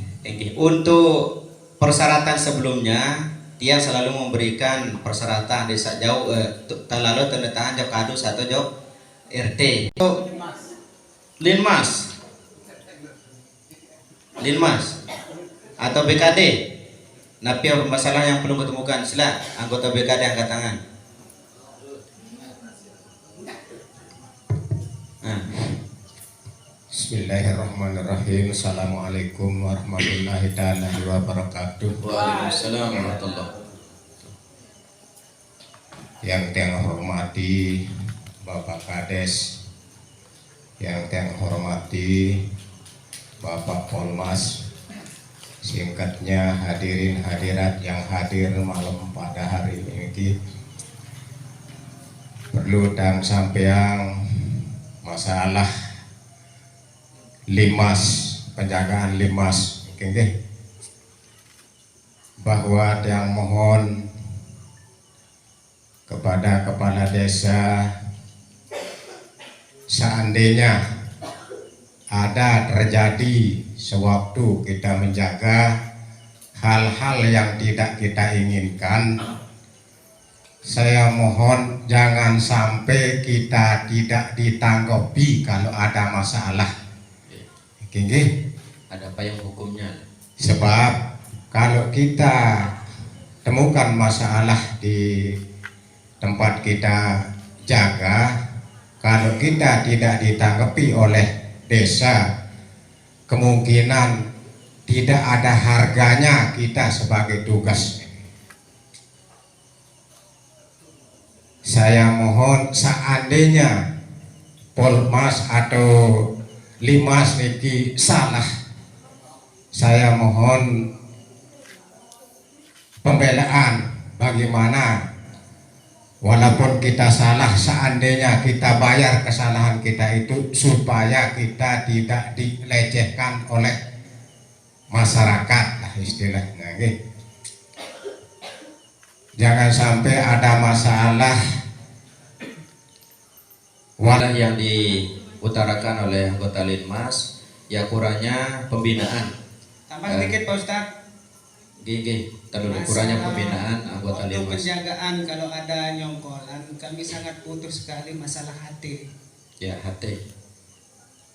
Untuk persyaratan sebelumnya dia selalu memberikan persyaratan desa jauh terlalu tanda tangan jauh kadus atau jauh RT. Linmas atau BKD. Napi masalah yang belum ketemukan, sila anggota BKD angkat tangan. Bismillahirrahmanirrahim. Assalamualaikum warahmatullahi wabarakatuh. Waalaikumsalam warahmatullahi. Yang saya hormati Bapak Kades, yang saya hormati Bapak Polmas, singkatnya hadirin hadirat yang hadir malam pada hari ini. Perlu dan sampeang masalah limas, penjagaan limas, okay. Bahwa yang mohon kepada kepala desa, seandainya ada terjadi sewaktu kita menjaga hal-hal yang tidak kita inginkan, saya mohon jangan sampai kita tidak ditanggapi kalau ada masalah. Ada payung hukumnya. Sebab kalau kita temukan masalah di tempat kita jaga, kalau kita tidak ditanggapi oleh desa, kemungkinan tidak ada harganya kita sebagai tugas. Saya mohon seandainya Polmas atau Limas niki salah, saya mohon pembelaan bagaimana walaupun kita salah, seandainya kita bayar kesalahan kita itu supaya kita tidak dilecehkan oleh masyarakat lah istilahnya. Jangan sampai ada masalah wadah yang diutarakan oleh anggota Linmas ya kurangnya pembinaan. Tambah sedikit Pak Ustad. Gigi, terlalu kurangnya pembinaan anggota Untuk Linmas. penjagaan kalau ada nyongkolan, kami sangat butuh sekali masalah HT. Ya, HT.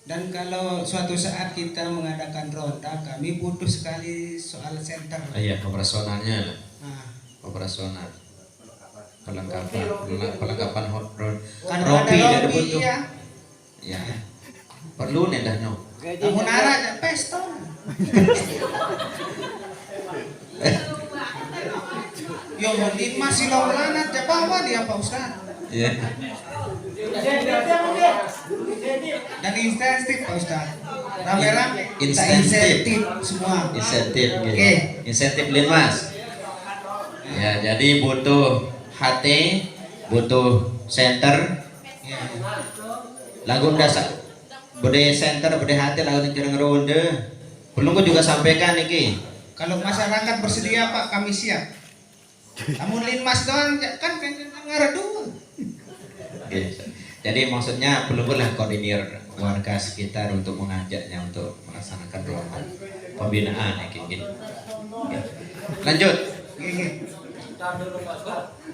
Dan kalau suatu saat kita mengadakan ronda, kami butuh sekali soal center. Iya, operasionalnya lah. Nah, Operasional. Perlengkapan hot rod. kalau ada Rompi dari rompi butuh. ya, Ya. Perlu nih dah no. kamu nara peston. Yo, mending masih laulanat ya bawa dia Pak Ustaz. Iya. Dan insentif Pak Ustaz. Rame-rame kita Insentif. insentif semua. Insentif gitu. Oke. Insentif Linmas. Ya, jadi butuh HT, butuh center. Ya. Lagu dasar bude center, bude HT lagu yang ronde. Belum kau juga sampaikan iki. Kalau masyarakat bersedia Pak, kami siap. Namun Linmas doang kan ngaredu. Oke. Jadi maksudnya perlu lah koordinir warga sekitar untuk mengajaknya untuk melaksanakan ronde pembinaan ya kayak gini. Oke. Lanjut.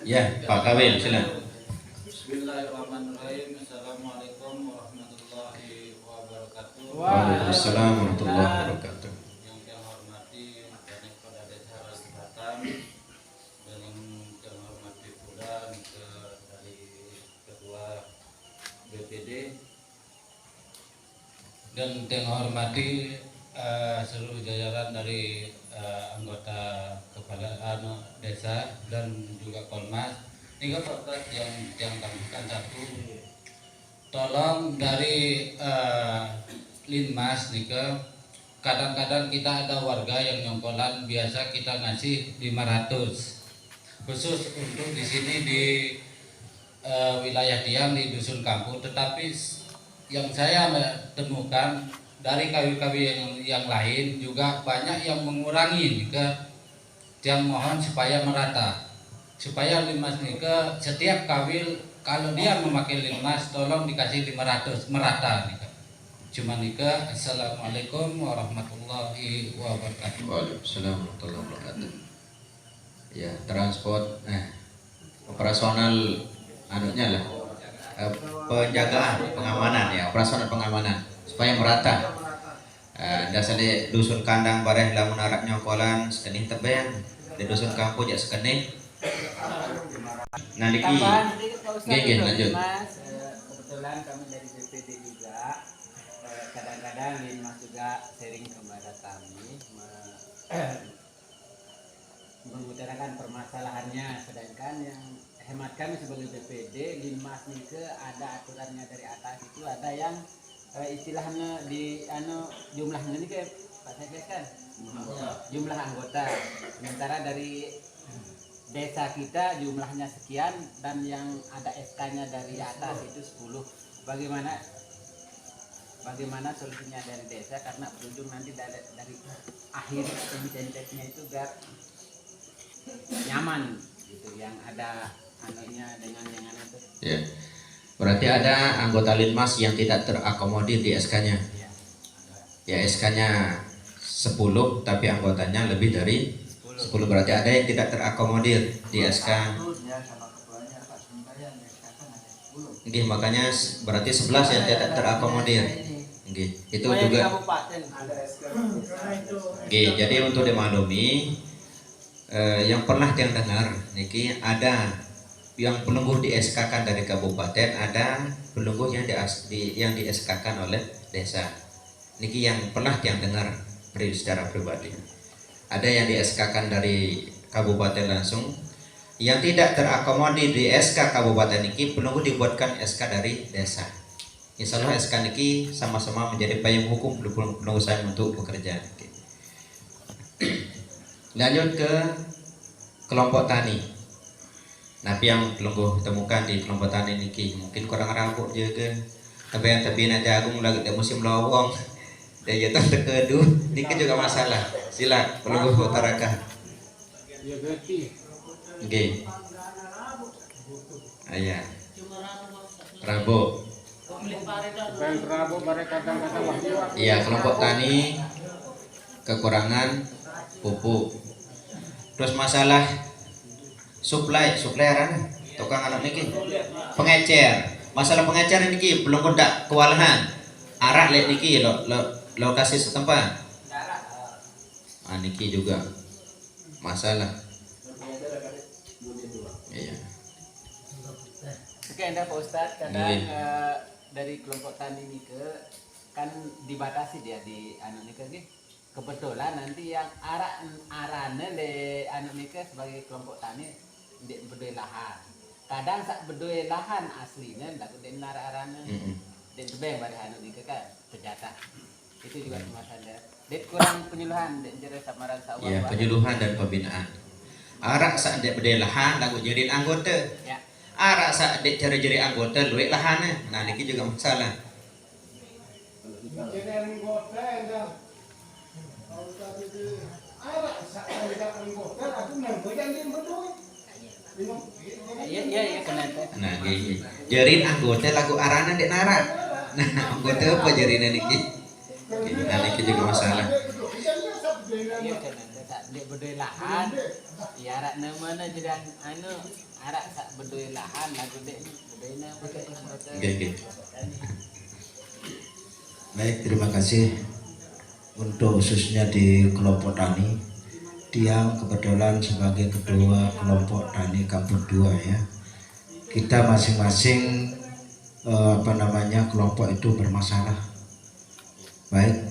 Ya, Pak Kawil silakan. Bismillahirrahmanirrahim. Assalamualaikum warahmatullahi wabarakatuh. Waalaikumsalam warahmatullahi wabarakatuh. Yang saya hormati Mekanik Pada Desa Selatan dan yang saya hormati pula dari Ketua BPD dan yang hormati seluruh jajaran dari anggota kepala desa dan juga Polmas. Ini Bapak yang tambahkan satu, tolong dari Linmas nih kadang-kadang kita ada warga yang nyongkolan, biasa kita ngasih 500 khusus untuk di sini di wilayah Tiang di dusun kampung, tetapi yang saya temukan dari kawi-kawi yang lain juga banyak yang mengurangi nih yang mohon supaya merata, supaya Linmas nih setiap kawil kalau dia memakai Linmas tolong dikasih 500 merata nih. Cuma nih Assalamualaikum warahmatullahi wabarakatuh. Waalaikumsalam warahmatullahi wabarakatuh. Ya, transport operasional anunya lah. Penjagaan, pengamanan ya, operasional pengamanan supaya merata. Dasarnya dusun kandang bareh lamun arab nyokolan sekenih tebeng di dusun kampung ya sekenih. Nah diki, gini lanjut. Kebetulan kami dari BPD juga kadang-kadang Linmas juga sering kepada kami mengutarakan permasalahannya, sedangkan yang hemat kami sebagai BPD Linmas nih ada aturannya dari atas itu, ada yang istilahnya di jumlahnya nih kayak Pak Sekdes kan jumlah anggota, sementara dari desa kita jumlahnya sekian dan yang ada SK-nya dari atas itu 10. Bagaimana solusinya dari desa, karena berujung nanti dari akhir insentifnya itu biar nyaman gitu, yang ada anunya dengan yang itu. Ya. Berarti ada anggota Linmas yang tidak terakomodir di SK-nya. Ya, SK-nya 10 tapi anggotanya lebih dari 10, berarti ada yang tidak terakomodir di SK. Oke, makanya berarti 11 yang tidak terakomodir. Oke, itu juga. Oke, jadi untuk dimaklumi yang pernah yang dengar niki ada yang pelungguh di SK kan dari kabupaten, ada pelungguh yang di SK kan oleh desa. Niki yang pernah yang dengar secara pribadi. Ada yang di SK kan dari kabupaten langsung, yang tidak terakomodir di SK kabupaten niki pelungguh dibuatkan SK dari desa. Insya Allah SK niki sama-sama menjadi payung hukum pelungguh saya untuk bekerja. Lanjut ke kelompok tani. Nabi yang pelungguh temukan di kelompok tani niki mungkin kurang rabuk juga. Tapi nanti jagung lagi di musim lowong. Dia jatuh terkeduh, niki juga masalah. Sila pelungguh utarakan. Oke. Ayah. Rabu. Iya, kelompok tani kekurangan pupuk. Terus masalah supply arana tukang anak niki pengecer. Masalah pengecer niki belum kondak kewalahan. Arak lek niki lokasi setempat. Niki juga masalah. Iya. Oke, Anda Pak Ustadz, kadang dari kelompok tani ini kan dibatasi dia di anu nika nggih. Kebetulan nanti yang arane le anu nika sebagai kelompok tani ndek bedoi lahan. Kadang sak bedoi lahan aslinya laku den arane. Den tebeng pada anu nika kan terjata. Itu juga masalah. Dek kurang penyuluhan dek jere samaran sa Ya, penyuluhan dan pembinaan. Arak sak dek bedoi lahan laku jadi anggota. Ya. Arak sak dek jadi anggota luwek lahannya. Nah niki juga masalah. Iya kenapa? Nah gini, jarin anggota lagu arana dek nara. Nah anggota apa jarin niki? Nah niki juga masalah. Iya kenapa? Sak dek bedoi lahan, ya arak nama jadi anu arak sak bedoi lahan lagu dek bedoi nama anggota. Oke. Baik, terima kasih untuk khususnya di kelompok tani. Tiang kebetulan sebagai ketua kelompok tani Kampung 2 ya. Kita masing-masing kelompok itu bermasalah. Baik,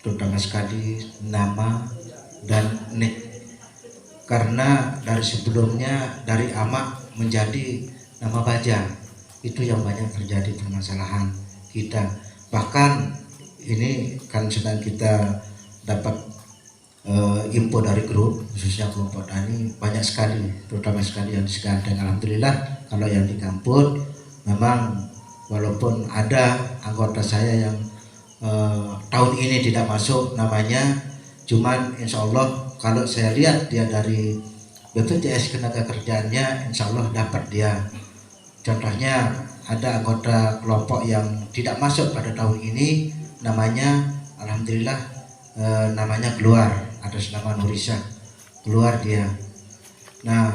terutama sekali nama dan nik. Karena dari sebelumnya dari Amak menjadi nama Baja. Itu yang banyak terjadi permasalahan kita. Bahkan ini kan sedang kita dapat info dari grup khususnya kelompok tani banyak sekali, terutama sekali yang di Seganteng. Alhamdulillah kalau yang di Kampung memang walaupun ada anggota saya yang tahun ini tidak masuk namanya, cuman insya Allah kalau saya lihat dia dari BPJS Ketenagakerjaannya insya Allah dapat dia. Contohnya ada anggota kelompok yang tidak masuk pada tahun ini, namanya alhamdulillah namanya keluar atas nama Nurisa, keluar dia. Nah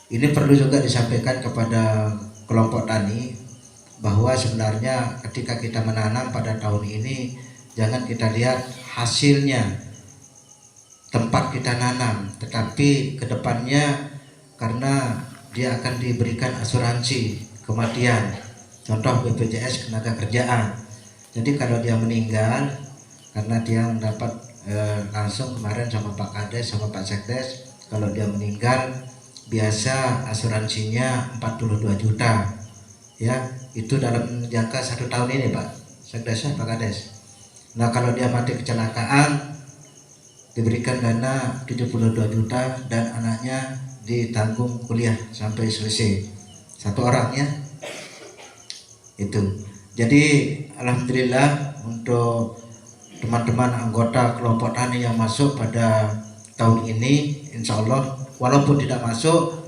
ini perlu juga disampaikan kepada kelompok tani bahwa sebenarnya ketika kita menanam pada tahun ini jangan kita lihat hasilnya tempat kita nanam, tetapi kedepannya karena dia akan diberikan asuransi kematian, contoh BPJS Ketenagakerjaan. Jadi kalau dia meninggal karena dia mendapat langsung kemarin sama Pak Kades sama Pak Sekdes, kalau dia meninggal biasa asuransinya 42 juta ya, itu dalam jangka 1 tahun ini Pak Sekdes Pak Kades. Nah kalau dia mati kecelakaan diberikan dana 72 juta dan anaknya ditanggung kuliah sampai selesai, 1 orang ya itu. Jadi alhamdulillah untuk teman-teman anggota kelompok tani yang masuk pada tahun ini insya Allah walaupun tidak masuk,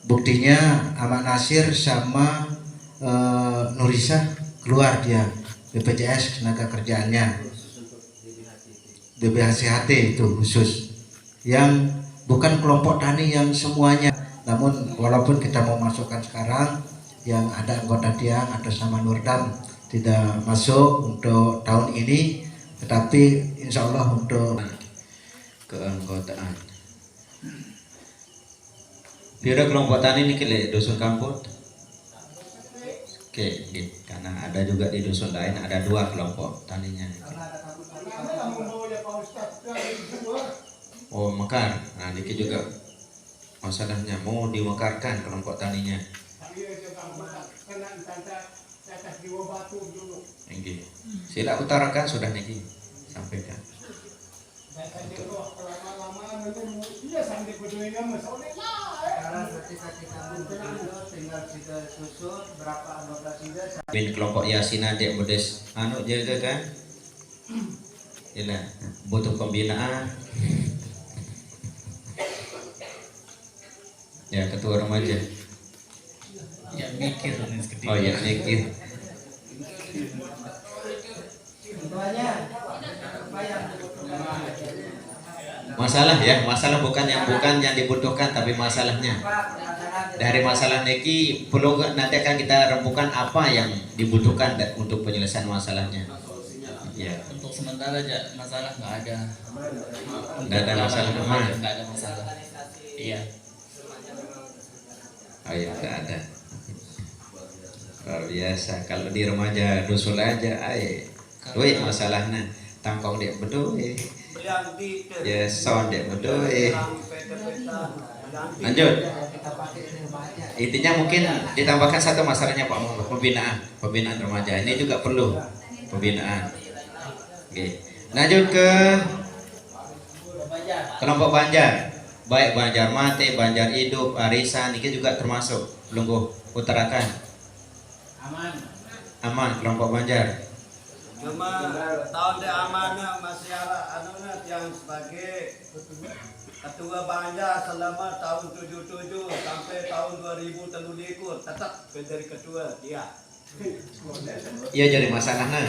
buktinya Amak Nasir sama Nurisa keluar dia BPJS Ketenagakerjaannya, BPHCHT itu khusus yang bukan kelompok tani yang semuanya. Namun walaupun kita mau masukkan sekarang yang ada anggota tiang atas nama Nurdam tidak masuk untuk tahun ini, tetapi insya Allah untuk keanggotaan. Biar kelompok tani ini kele dusun Kampung. Oke, karena ada juga di dusun lain ada 2 kelompok taninya. Oh mekar, nah ini juga masalahnya mau dimekarkan kelompok taninya. Niki, sila utarakan sudah niki sampaikan. Bin kelompok Yasin adek bodes anu jaga kan? Ila butuh pembinaan. Ya ketua remaja. Ya mikir. Oh ya mikir. masalah ya, masalah bukan yang dibutuhkan tapi masalahnya. Dari masalah niki perlu nanti akan kita rembukan apa yang dibutuhkan untuk penyelesaian masalahnya. Ya. Untuk sementara aja masalah nggak ada. Nggak ada masalah aman. Nggak ada masalah. Iya. Oh ya, nggak ada. Luar biasa. Kalau di remaja dusul aja, duit masalahnya. Tangkong dia betul. Ya, sound dia betul. Lanjut. Intinya mungkin ditambahkan satu masalahnya Pak Muhammad, pembinaan remaja. Ini juga perlu pembinaan. Oke. Lanjut ke kelompok Banjar. Baik Banjar Mati, Banjar Hidup, Arisan, ini juga termasuk. Belum utarakan. Aman kelompok Banjar. Cuma tahun di amanah masyarakat yang sebagai Ketua Banjar selama tahun 77 sampai tahun 2013 tetap menjadi ketua dia. Iya jadi masalahnya.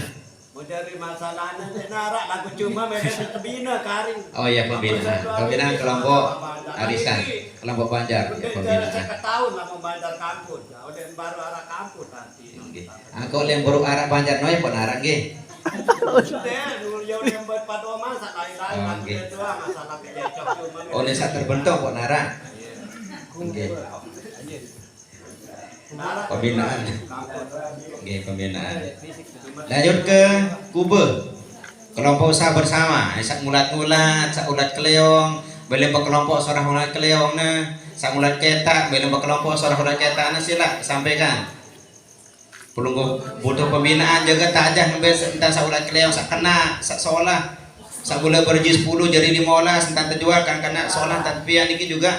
Menjadi masalahnya narak lagu cuma mereka terbina karing. Oh iya pembinaan kelompok Arisan, kelompok Banjar ya, pembinaan. Saya ketahuan lah Banjar kampus. Udah baru arah kampus nanti. Aku yang baru arah Banjar noy pun arah ge. Oh desa terbentuk pun arah. Oke. Pembinaan. Oke, pembinaan. Lanjut ke Kube. Kelompok usaha bersama. Sak mulat-mulat, sak ulat keleong, belum kelompok sorah ulat keleong na, sak mulat cetak, belum kelompok sorah ulat cetak na sila sampaikan. Perlu butuh pembinaan juga tak aja entah sak ulat keleong, sak kena, sak seolah. Sak gula berji 10 jadi 15 entah terjual kan kena seolah tapi yang ini juga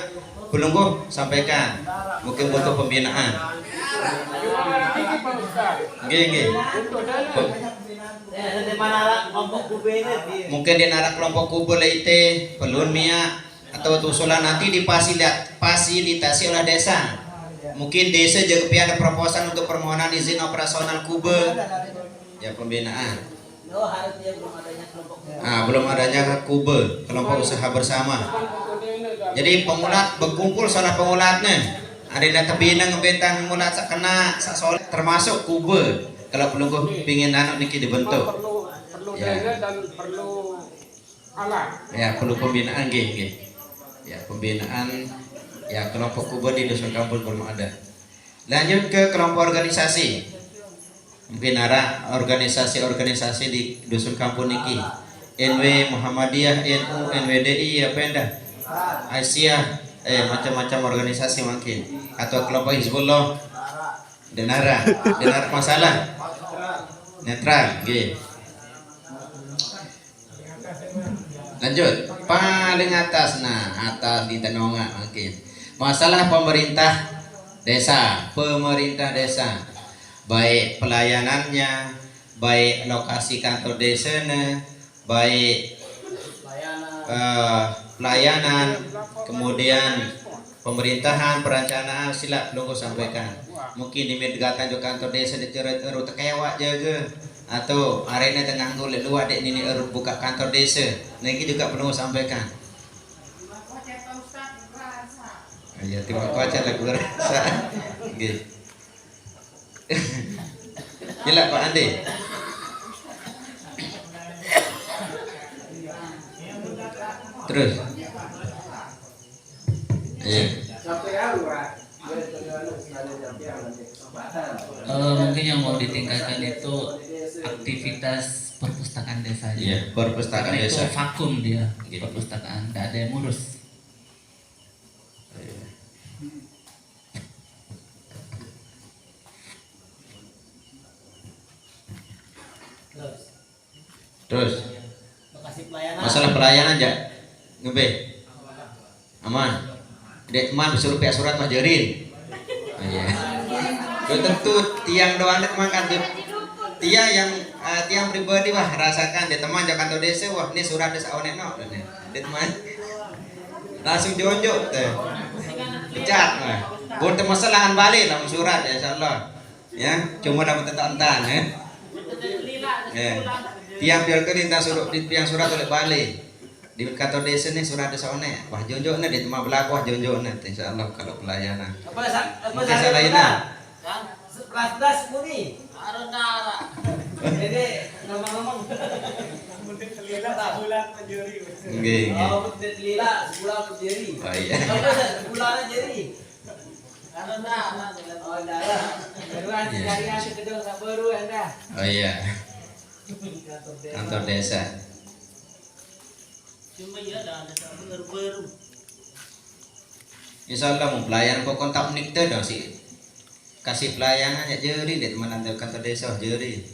belum sampaikan. Mungkin butuh pembinaan. Gini. Mungkin di narak kelompok Kube leite pelun mia atau usulan nanti difasilitasi oleh desa. Mungkin desa juga ada proposal untuk permohonan izin operasional Kube. Ya pembinaan. Belum adanya Kube, kelompok usaha bersama. Jadi pengulat berkumpul salah pengulatnya. Ada yang tebina ngebentang mulat sak kena sak soleh termasuk Kube. Kalau perlu pingin anak niki dibentuk. Ya. Dan perlu alat. Ya perlu pembinaan gitu. Ya pembinaan ya kelompok Kube di dusun kampung belum ada. Lanjut ke kelompok organisasi. Mungkin arah organisasi di dusun kampung niki. NW Muhammadiyah, NU, NWDI apa endah? Aisyah, macam-macam organisasi mungkin atau kelompok Hizbullah. Denara masalah netral, gitu. Lanjut paling atas, atas di Tenonga mungkin masalah pemerintah desa, baik pelayanannya, baik lokasi kantor desanya, baik pelayanan, kemudian pemerintahan, perencanaan sila belum sampaikan. Mungkin di medgatan juga kantor desa dicerit erut tekewa jaga atau arena tengah ngulit luar dek ini erut buka kantor desa. Ini juga perlu sampaikan. Ya terima kasih lagu rasa. Gitu. Gila Pak Andi. Terus. Iya. Mungkin yang mau ditingkatkan itu aktivitas perpustakaan desa. Iya, perpustakaan karena desa. Itu vakum dia, perpustakaan, tidak ada yang ngurus. Terus. Masalah pelayanan aja. Ngebe. Aman. Dek teman disuruh pihak surat majerin. Iya. Tentu tiang doang dek makan tuh. Tiang pribadi wah rasakan dek teman Jakarta desa wah ini surat desa onek no. Dek teman langsung jonjok teh. Pecat mah. Buat masalahan balik langsung surat ya insyaallah. Ya, cuma dapat tentan ya. Tiang biarkan surat oleh balik. di kantor desa nih sudah ada sawane wah jonjo nih di tempat belakang wah jonjo nih insyaallah kalau pelayanan Apa mungkin lainnya yang 11 muni. Arona. Jadi ngomong-ngomong. Mungkin lila sebulan menjeri. nggih Oh, mungkin lila sebulan menjeri. oh iya Sebulan menjeri. Arona. Oh, darah. Baruan sekali asik gedung baru Anda. oh iya kantor desa Cuma ya ada baru-baru. insyaallah mau pelayan kok kontak nikte dong sih kasih pelayanan ya jeri deh teman kantor desa jeri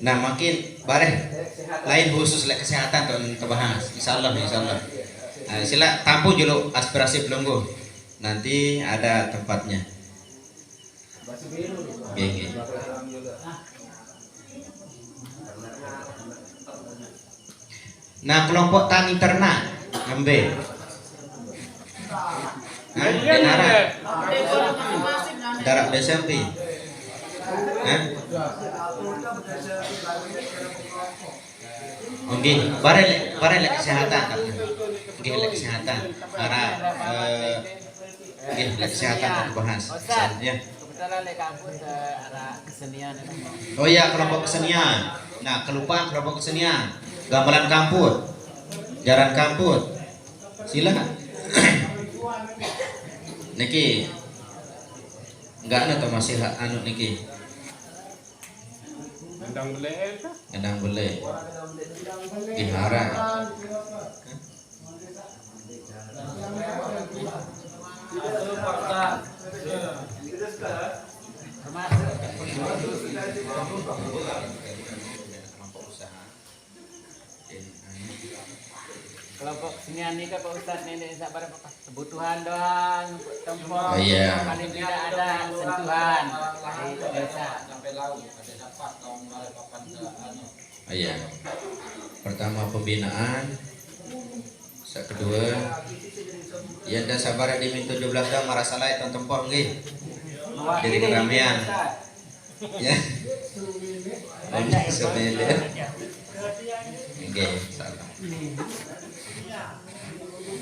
nah makin bareh lain khusus lek kesehatan tuh kita bahas insyaallah nah, sila tampu dulu aspirasi pelunggu nanti ada tempatnya gini nah kelompok tani ternak ngambil darat desempi Oke, bareng kesehatan. Oke, kesehatan. Karena kesehatan bahas. Ya. Oh ya, kelompok kesenian. Nah, kelupaan kelompok kesenian. Gamelan kamput. Jaran kamput. Silakan. Niki. Enggak ada atau masih anu niki. Gendang bele. Gihara. Kelompok kesenian ini kan Pak Ustadz nenek sabar kebutuhan doang tempat. Oh iya. Paling tidak ada sentuhan di desa. Oh iya. Pertama pembinaan. Kedua, ya dan sabar di min 17 dah merasa lain tonton tempor nggih. Jadi keramaian. Ya. Banyak sebenarnya. Nggih, salah.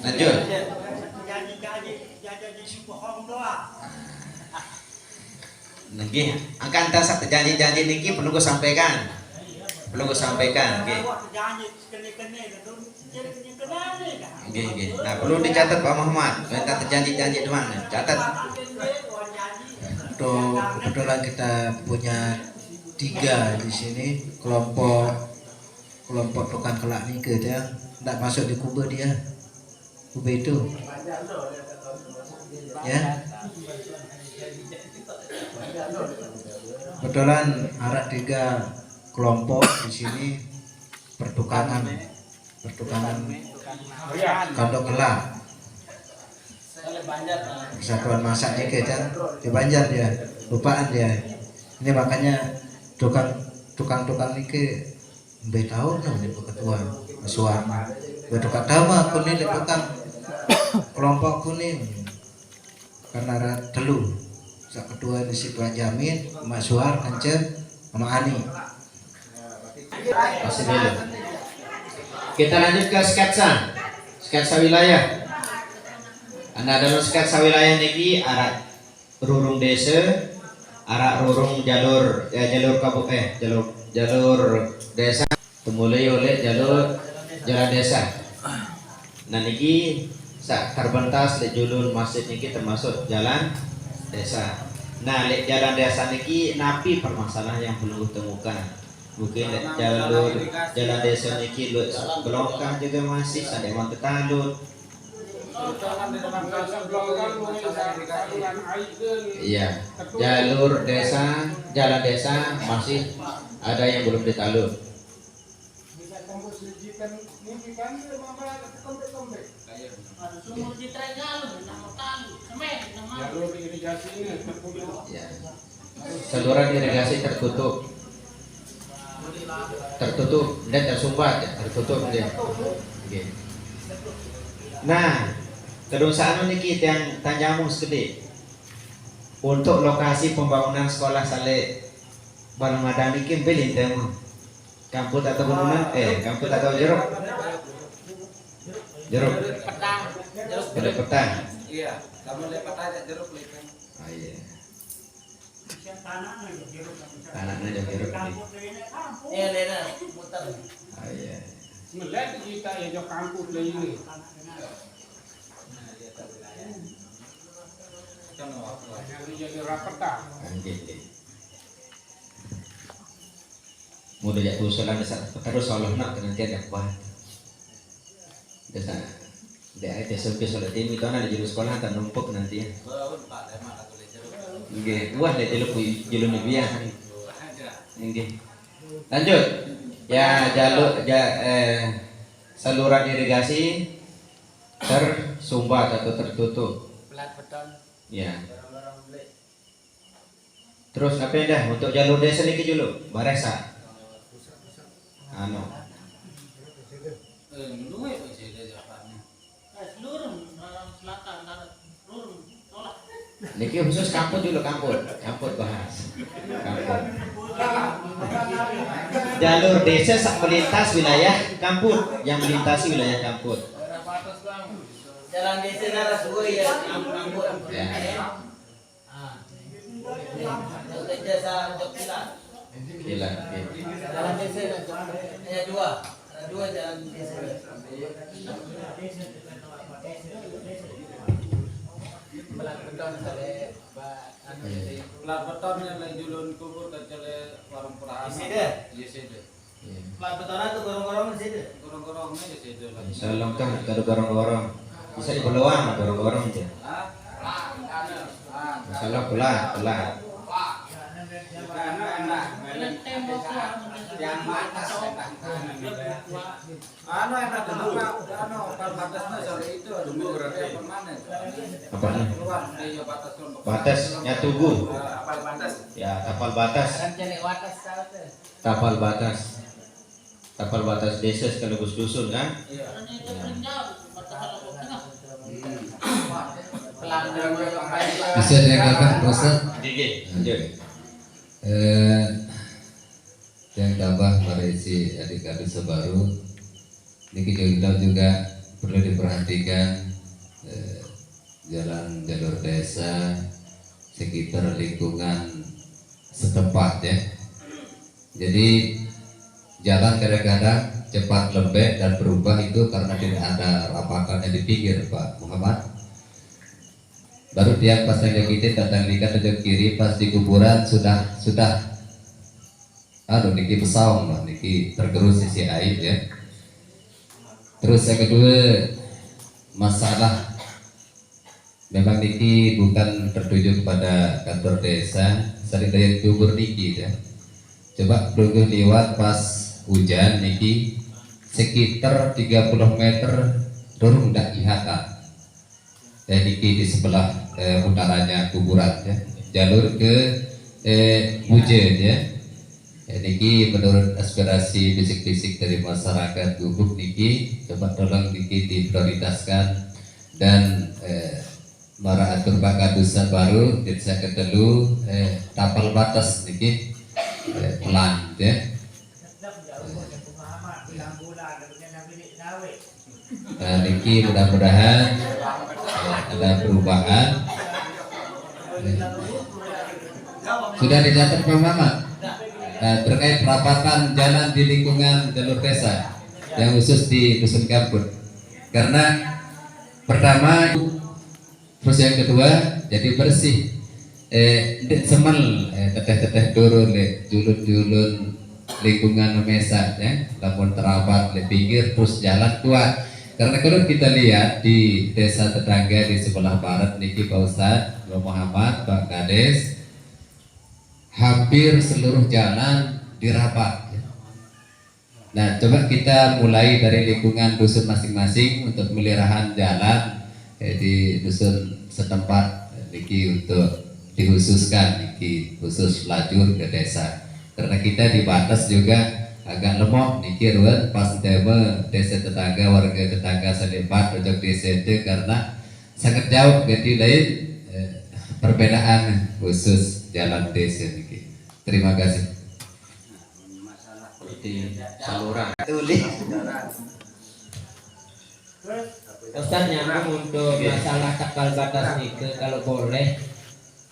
Lanjut. Nggih, akan tas janji-janji niki perlu gue sampaikan. Perlu gue sampaikan, nggih. Nggih. Nah, perlu dicatat Pak Muhammad. Minta janji-janji doang. Catat. Tuh, kebetulan kita punya 3 di sini kelompok tukang kelak nih dia tidak masuk di kube dia itu ya kebetulan ada 3 kelompok di sini pertukangan kandok kelak persatuan masaknya kita di Banjar dia lupaan dia ini makanya tukang ini tahu namanya ketua suar tukang dama kuning tukang kelompok kuning karena ada telu sak kedua di situ Jamin Mas Suar Kancen sama Ani Masih dulu. Kita lanjut ke sketsa wilayah. Anda ada sketsa wilayah niki arah rurung desa, arah rurung jalur desa dimulai oleh jalur jalan desa. Nah niki sak terbentas di julur masjid niki termasuk jalan desa. Nah lek jalan desa niki napi permasalahan yang perlu ditemukan. Mungkin jalan desa niki belongkah juga masih ada yang ketalut. Iya, jalan desa masih ada yang belum ditalut. Ya. Saluran irigasi tertutup dan tersumbat ya, tertutup dia. Okay. Nah, kedosaan niki yang tanjamu segede untuk lokasi pembangunan sekolah saleh Balmadani kim belin temu. Kamput atau bununan? Kamput atau jeruk? Jeruk. Jeruk petang. Iya, kamu lepat aja jeruk lepas. Oh iya. Tanahnya jauh jeruk nih. Iya, Lena, muter. Oh iya. Melihat kita ya jauh kampung lagi ini. Jadi rapat tak? Mudah ya usulan terus Allah nak nanti ada kuat. Desa, desa solat ini itu ada juru sekolah akan numpuk nanti ya. Oke, wah deh jalur biar. Oke, lanjut. Ya saluran irigasi tersumbat atau tertutup. Pelat beton. Ya. Terus apa dah untuk jalur desa ini dulu, Baresa. Anu. Niki khusus kamput dulu kamput bahas. Kamput. Jalur desa melintas wilayah kamput, yang melintasi wilayah kamput. Jalan desa nara dua ya, kamput. Ya. Desa Jogja. Gila. Jalan desa ada dua jalan desa. Pelat beton sampai Pelat beton yang julun kubur kecele warung perahan. Di sini? Di sini. Pelat betonan tuh gorong-gorong di sini. Gorong-gorongnya di sini. Insyaallah kan kada gorong-gorong. Bisa dibelawang gorong-gorong aja. Insyaallah pula. Yang atas Anu enak kenapa? Anu batasnya sore itu dulu berarti permanen. Apanya? Keluar di batas kelompok. Batasnya tubuh. Apal batas. Ya, tapal batas. Tapal batas. Tapal batas desa sekaligus dusun kan? Iya. Bisa dianggarkan proses. Yang tambah merisi adik-adik sebaru niki juga perlu diperhatikan jalan jalur desa sekitar lingkungan setempat ya. Jadi jalan kadang-kadang cepat lembek dan berubah itu karena tidak ada rapakannya di pinggir Pak Muhammad. Baru tiap pas yang kita datang lihat ke kiri pas di kuburan sudah niki pesawang loh, niki tergerus sisi air ya. Terus yang kedua masalah memang niki bukan tertuju kepada kantor desa, sering dari kubur niki ya. Coba perlu lewat pas hujan niki sekitar 30 meter dorong dak ihata. Dan niki di sebelah utaranya kuburan ya, jalur ke Mujen ya. Niki menurut aspirasi bisik-bisik dari masyarakat Gubuk niki coba tolong niki diprioritaskan dan mara atur bakal dusun baru desa ketelu tapal batas niki pelan ya. Niki mudah-mudahan ada perubahan. Sudah dicatat Pak Mamat terkait perapatan jalan di lingkungan jalur desa yang khusus di dusun Kamput. Karena pertama, terus yang kedua jadi bersih. Semel teteh-teteh turun julun-julun lingkungan mesa ya, namun terabat di pinggir terus jalan kuat. Karena kalau kita lihat di desa tetangga di sebelah barat niki Pak Ustadz, Pak Muhammad, Pak Kades, hampir seluruh jalan dirapat. Nah, coba kita mulai dari lingkungan dusun masing-masing untuk pemeliharaan jalan di dusun setempat niki untuk dikhususkan niki khusus lajur ke desa. Karena kita di batas juga agak lemah niki ruwet pas tema desa tetangga warga tetangga sedepat ojok desa itu karena sangat jauh jadi lain perbedaan khusus jalan desa niki. Terima kasih. di saluran. Tulis. Ustaz nyambung untuk masalah takal batas nike kalau boleh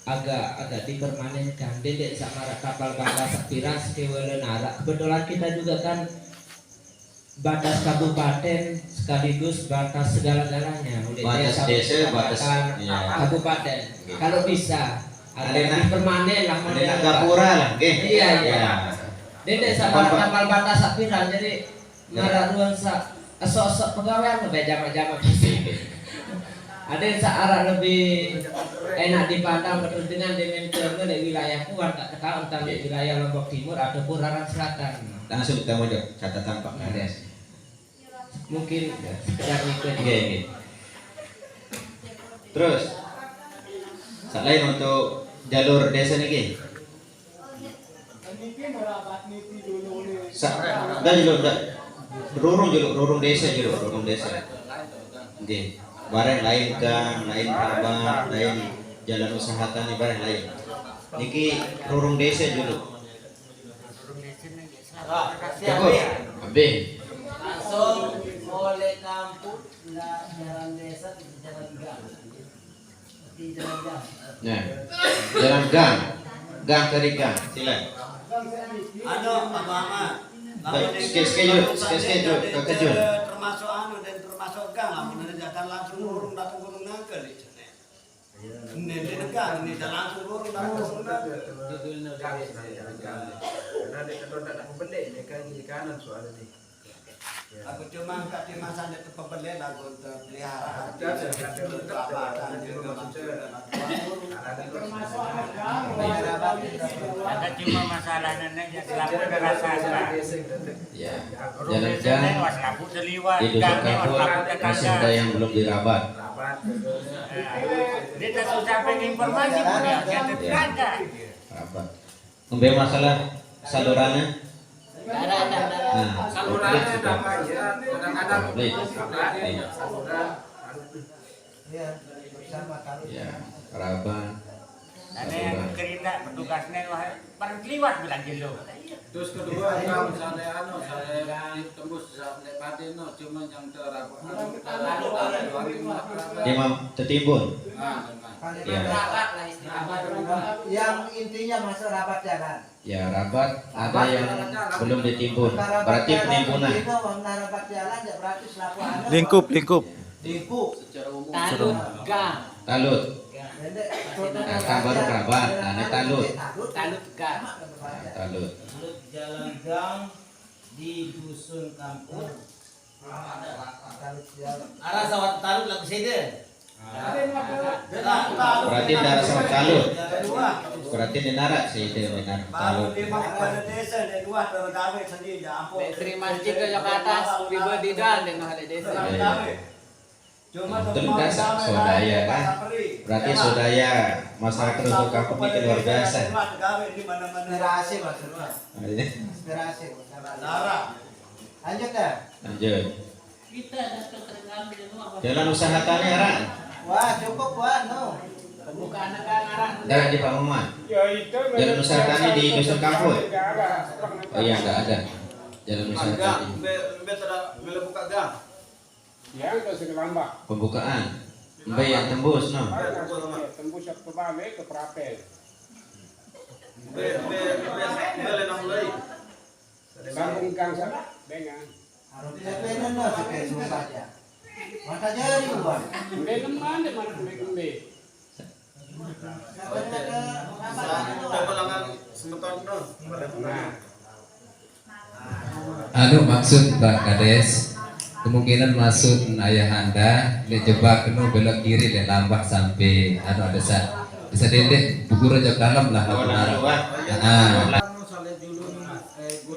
agak dipermanenkan dedek sama kapal batas piras kewelenara. Kebetulan kita juga kan batas kabupaten sekaligus batas segala-galanya. Batas desa, batas kabupaten. Kalau bisa ada permanen lah. Ada gapura lah, Iya. Dedek sama kapal batas piras jadi ngara ruang sok-sok pegawai jama-jama ada yang searah lebih enak dipandang berhubungan dengan di wilayahku warga ketahuan tentang di wilayah Lombok Timur ataupun Rarang Selatan. Langsung kita mau catatan Pak Kades. Mungkin sekedar ikut. Oke. Terus selain untuk jalur desa nih, rurung desa. Oke. Barang lain kan, lain kabar, lain jalan usaha tani barang lain. Niki rurung desa dulu. Cukup. Abdi. Langsung oleh kampung jalan desa di jalan gang. Nah, jalan gang dari gang, silakan. Schedule, kekejun. Termasuk dan termasuk gang lah, bener jangan langsung lurung datang gunung nangkel di sana. Ini di gang, ini jangan langsung lurung datang gunung nangkel. Karena ada ketondak aku pendek, mereka di kanan soalnya nih. Aku cuma kat di masa itu pembelian aku terpelihara. Ada cuma masalah nenek yang selalu dirasakan. Ya, jalan-jalan di dusun kampung masih ada yang belum dirabat. Kita susah pengen informasi punya, kita terangka. Rabat. Kemudian masalah salurannya. Salurannya apa ya? Kadang-kadang ya, rabat. Ada yang cerita petugasnya baru keliwat bilang gitu. Terus kedua kalau misalnya saya tembus sampai Patino cuma yang terapkan Imam tertimbun. yang intinya masuk rapat jalan. Ya, rabat ada yang belum ditimbun. Berarti penimbunan. Rapat jalan ya berarti selaku Lingkup. Talut. Nah, baru rabat, ini talut. Talut. Jalan gang di dusun kampung. Arah sawat talut lagu sini. Berarti darah sama talut. Berarti dinarak sih itu benar talut. Desa ada dua tergawe sendiri ampun. Sri Masjid ke atas pribadi dan dengan ada desa. Itu kan sodaya kan? Berarti sodaya masyarakat untuk kampung ini luar biasa. Inspirasi maksudnya. Inspirasi. Lanjut dah. Lanjut. Jalan usaha tani arah. Wah cukup wah no. Pembukaan arah. Dari di Pak Muhammad. Jalan usaha tani di dusun kampung. Oh iya nggak ada. Jalan usaha tani. Buka gang. Ya, itu sekelambak. Pembukaan. Mbak yang tembus no. Tembus ke balik ke Prapel. Sambung gang sana dengan. Sepenuh no sepenuh saja. Mata jari buat. Belum mana kembe. Anu maksud Pak Kades kemungkinan masuk ayahanda dijebak kena belok kiri dan lambat sampai anu bisa dendek buku rojak dalam lah aku naruh.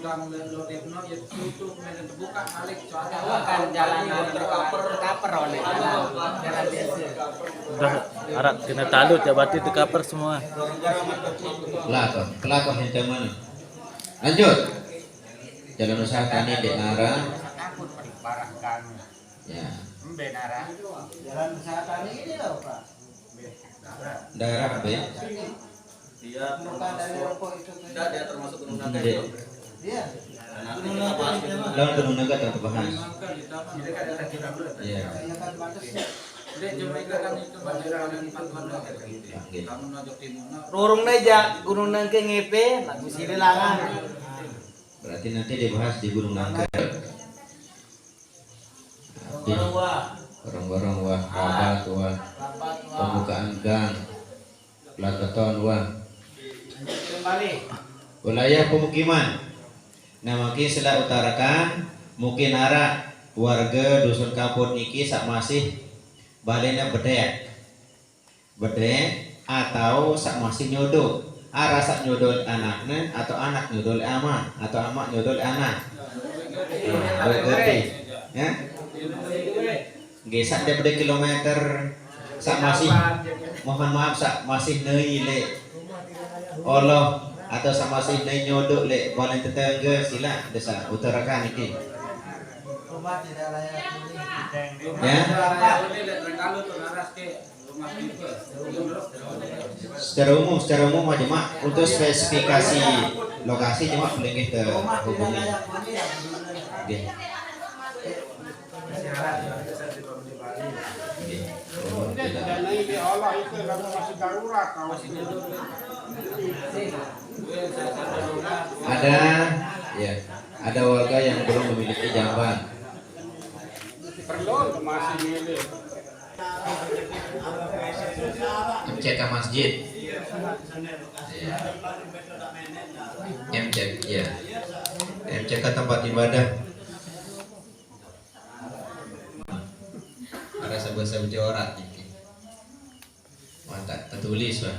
Gudang lodepno ya tutup buka balik soalnya Akan jalanan terkaper oleh jalan desa. Udah arat kena talut ya berarti dikaper semua. Kelakon yang mana? Lanjut. Jalan usaha tani di Nara. Ya. jalan usaha tani ini loh Pak. Daerah apa ya? Bukan dari rokok itu. Dia termasuk gunung naga itu. Lawan Gunung Naga tak bahas. Iya. Rurung aja Gunung Nangke ngepe, lagu sidelangan. Berarti nanti dibahas di Gunung Nangka. Gorong-gorong wah, rabat wah, pembukaan gang, plakaton wah. Wilayah pemukiman. Nah mungkin setelah utarakan, mungkin arah warga dusun Kapur niki sak masih balena bedek atau sak masih nyodok. Arah sak nyodol anaknya atau anak nyodol ama atau amak nyodol anak. Berarti, ya. Gesak dia pada kilometer sak masih, mohon maaf sak masih neile Allah atau sak masih neile nyodok le balen tetangga sila desa utarakan iki. Ya. Secara umum aja mak untuk spesifikasi lokasi cuma boleh kita hubungi. Oke. Ada warga yang belum memiliki jamban. MCK masjid. MCK tempat ibadah. Ada sebuah Jawa mantap tertulis lah.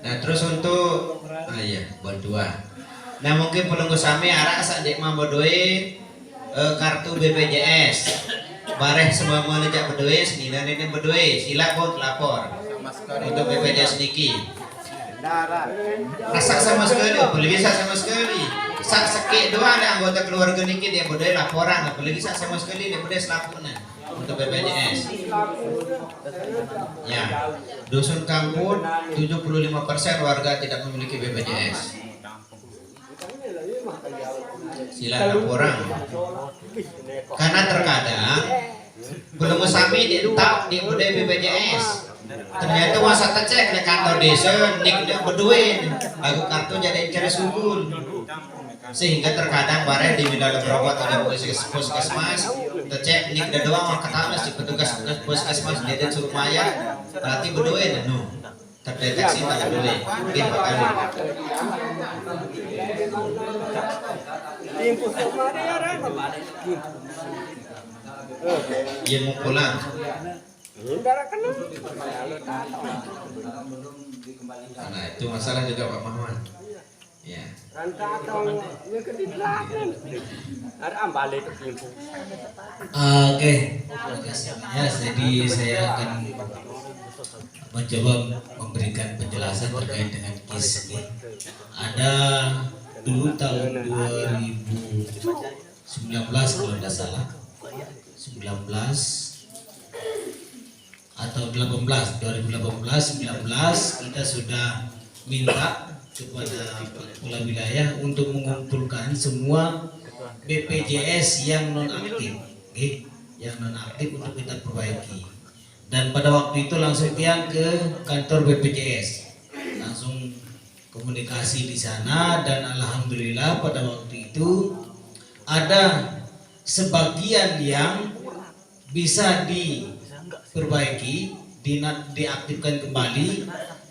Nah terus untuk bantuan. Nah mungkin pelunggu sami arah sadik mambodoe kartu BPJS. Bareh semua menejak berdoa, senina ini berdoa, sila buat lapor untuk BPJS niki. Sak sama sekali, apalagi sak sama sekali. Sak sekik doang ada anggota keluarga niki dia berdoa laporan, apalagi sak sama sekali dia berdoa selapunya untuk BPJS. Ya, dusun Kampung 75% warga tidak memiliki BPJS. Sila laporan. Karena terkadang belum sami ditak di budaya BPJS. Ternyata masa tercek di kantor desa nik dia berduit, aku kartu jadi cari subul. Sehingga terkadang bareng di bidang berobat oleh puskesmas, tercek nik dia doang kata si petugas puskesmas dia dan suruh bayar, berarti berduit terdeteksi tak berduit. Gitu kali. Ia mau pulang. Nah itu masalah juga Pak Muhammad. Ya. Oke. Jadi saya akan mencoba memberikan penjelasan terkait dengan KIS ini. Ada dulu tahun 2019 kalau tidak salah 19 atau 2018 2019 kita sudah minta kepada kepala wilayah untuk mengumpulkan semua BPJS yang non aktif untuk kita perbaiki, dan pada waktu itu langsung tiang ke kantor BPJS, langsung komunikasi di sana, dan alhamdulillah pada waktu itu ada sebagian yang bisa diperbaiki, diaktifkan kembali,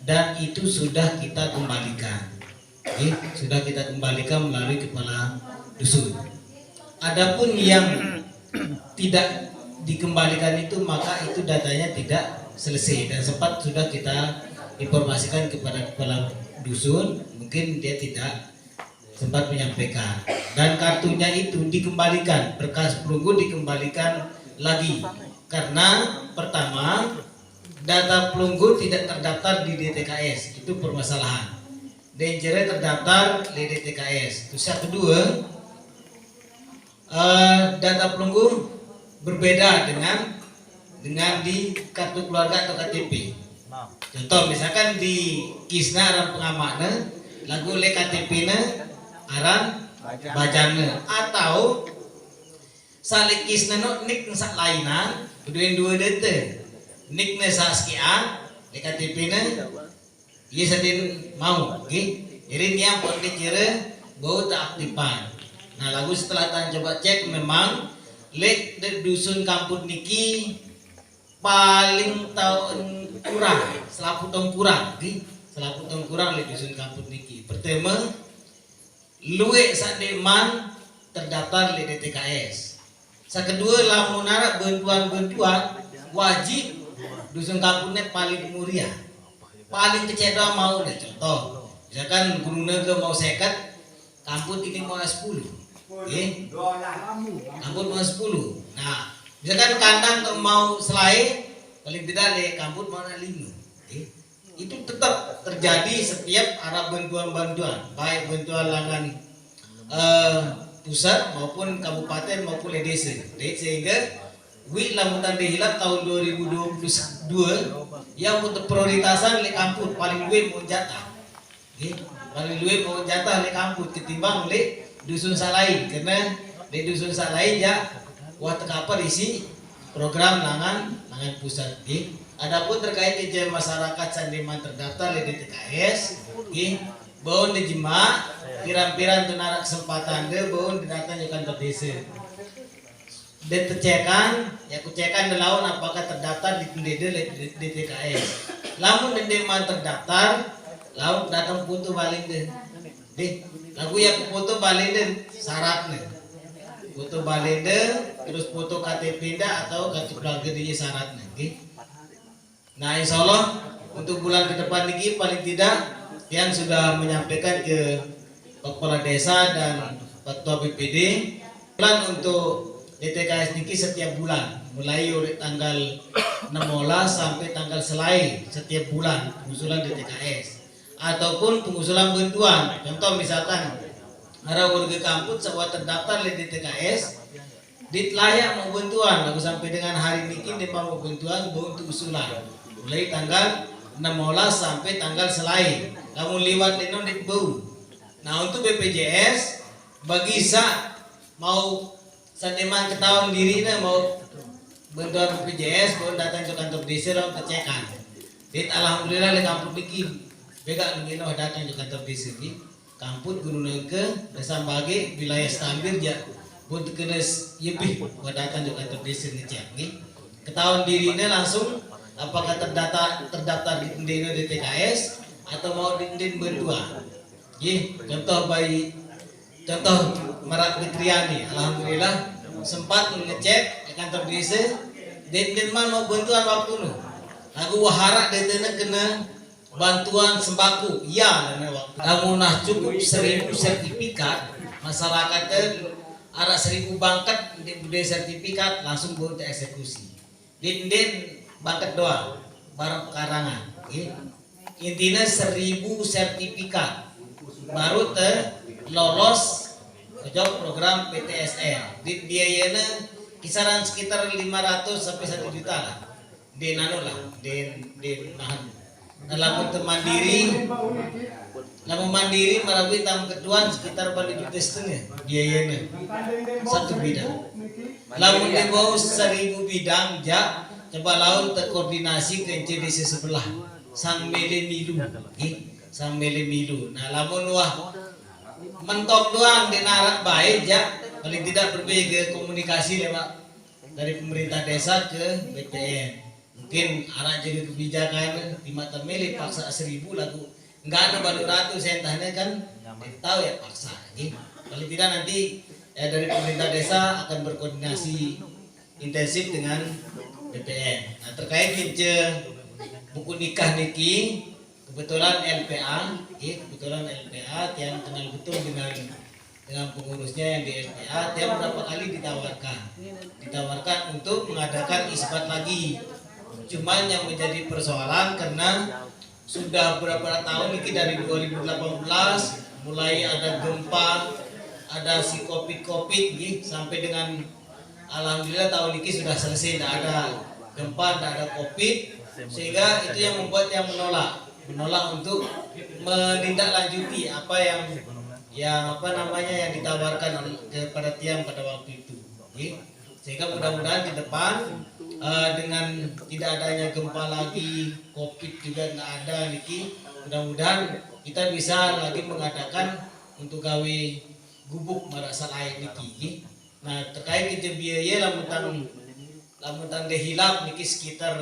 dan itu sudah kita kembalikan. Sudah kita kembalikan melalui kepala dusun. Adapun yang tidak dikembalikan itu maka itu datanya tidak selesai, dan sempat sudah kita informasikan kepada kepala dusun, mungkin dia tidak sempat menyampaikan, dan kartunya itu dikembalikan, berkas pelunggu dikembalikan lagi, karena pertama data pelunggu tidak terdaftar di DTKS, itu permasalahan. DNCR terdaftar di DTKS. Terus yang kedua, data pelunggu berbeda dengan di kartu keluarga atau KTP. Contoh misalkan di kisna aran pengamakna lagu le KTP na aran bajana atau salikis neno nik sak lainan dua dete nik ne sak sekian di KTP ne iya sedin mau jadi niang pon dikira bau tak aktifan. Nah lagu setelah tan coba cek memang lek de dusun kampung niki paling tahun kurang selaku tahun kurang lek dusun kampung niki. Pertama luwe sademan terdaftar di DTKS. Sakedua lamun arah bantuan wajib dusun kampungnya paling muria, paling kecewa mau deh contoh. Misalkan gunungnya ke mau sekat, kampung ini mau 10, kampung mau 10. Nah, misalkan kandang ke mau selai, paling tidak le kampung mau 5. Itu tetap terjadi setiap arah bantuan-bantuan, baik bantuan langan pusat maupun kabupaten maupun desa. Sehingga lamunan dihilap tahun 2022 yang untuk prioritasan le kampung paling luwih mau jatah. Paling luwih mau jatah le kampung ketimbang le dusun salain, karena di dusun salain ya wah terkapar isi program langan pusat. Adapun terkait izin masyarakat sandiman terdaftar di DTKS, bahwa di Jema pirang-pirang tenara kesempatan deh bahwa datang ke kantor desa. Ditekan, ya kucekan delawan apakah terdaftar di DTKS. Lamun dendeman terdaftar, lalu datang foto balik deh. Lagu yang foto balik deh syaratnya. Foto balik deh, terus foto KTP dah atau kartu keluarga dia syaratnya. Nah insya Allah untuk bulan ke depan ini paling tidak yang sudah menyampaikan ke kepala desa dan ketua BPD plan untuk DTKS niki setiap bulan mulai dari tanggal 16 sampai tanggal selai setiap bulan pengusulan DTKS ataupun pengusulan bantuan. Contoh misalkan ada warga kampung sebuah terdaftar di DTKS ditlayak mau bantuan lalu sampai dengan hari niki dia mau bantuan untuk usulan mulai tanggal 16 sampai tanggal selai kamu liwat lino di bau. Nah untuk BPJS bagi mau sandeman ketahuan dirinya mau bantuan BPJS mau datang ke kantor desa lalu kecekan. Alhamdulillah di kampung bikin bega ngino datang ke kantor desa di kampung Gunung Nengke desa bagi wilayah Stambir ya untuk kenes yepih mau datang ke kantor desa ngecek nih ketahuan dirinya langsung apakah terdaftar di DTKS atau mau di berdua. Contoh Merak Fitriani, alhamdulillah sempat mengecek di kantor desa den man mau bantuan waktu nu. Lagu wahara detena kena bantuan sembako. Iya dan waktu. Kamu nah cukup 1000 sertifikat masyarakat arah 1000 bangkat di budaya sertifikat langsung buat eksekusi. Den bangkat doang barang pekarangan. Intinya 1000 sertifikat baru lolos ke program PTSR. Di biayanya kisaran sekitar 500 sampai 1 juta lah. Di nano lah, di nahan. Dalam mandiri melalui tahun kedua sekitar 4,5 juta biayanya 1 bidang. Lamun di bawah 1000 bidang ja coba laut terkoordinasi ke NCDC sebelah sang mele milu. Nah lamun wah mentok doang di narak baik ya paling tidak berbeda komunikasi lewat dari pemerintah desa ke BPN. Mungkin arah jadi kebijakan di mata mele paksa 1000 lagu nggak ada baru ratus entahnya kan tahu ya paksa. Paling tidak nanti dari pemerintah desa akan berkoordinasi intensif dengan BPN. Nah terkait buku nikah niki kebetulan LPA yang kenal betul dengan pengurusnya yang di LPA. Dia beberapa kali ditawarkan untuk mengadakan isbat lagi. Cuman yang menjadi persoalan karena sudah beberapa tahun ini dari 2018 mulai ada gempa, ada si covid sampai dengan alhamdulillah tahun ini sudah selesai, tidak ada gempa, tidak ada covid, sehingga itu yang membuat yang menolak untuk menindaklanjuti apa yang apa namanya yang ditawarkan kepada tiang pada waktu itu. Oke. Sehingga mudah-mudahan ke depan dengan tidak adanya gempa lagi, COVID juga nggak ada niki, mudah-mudahan kita bisa lagi mengadakan untuk gawe gubuk marasal air niki. Nah terkait kita biaya lamutan dehilap niki sekitar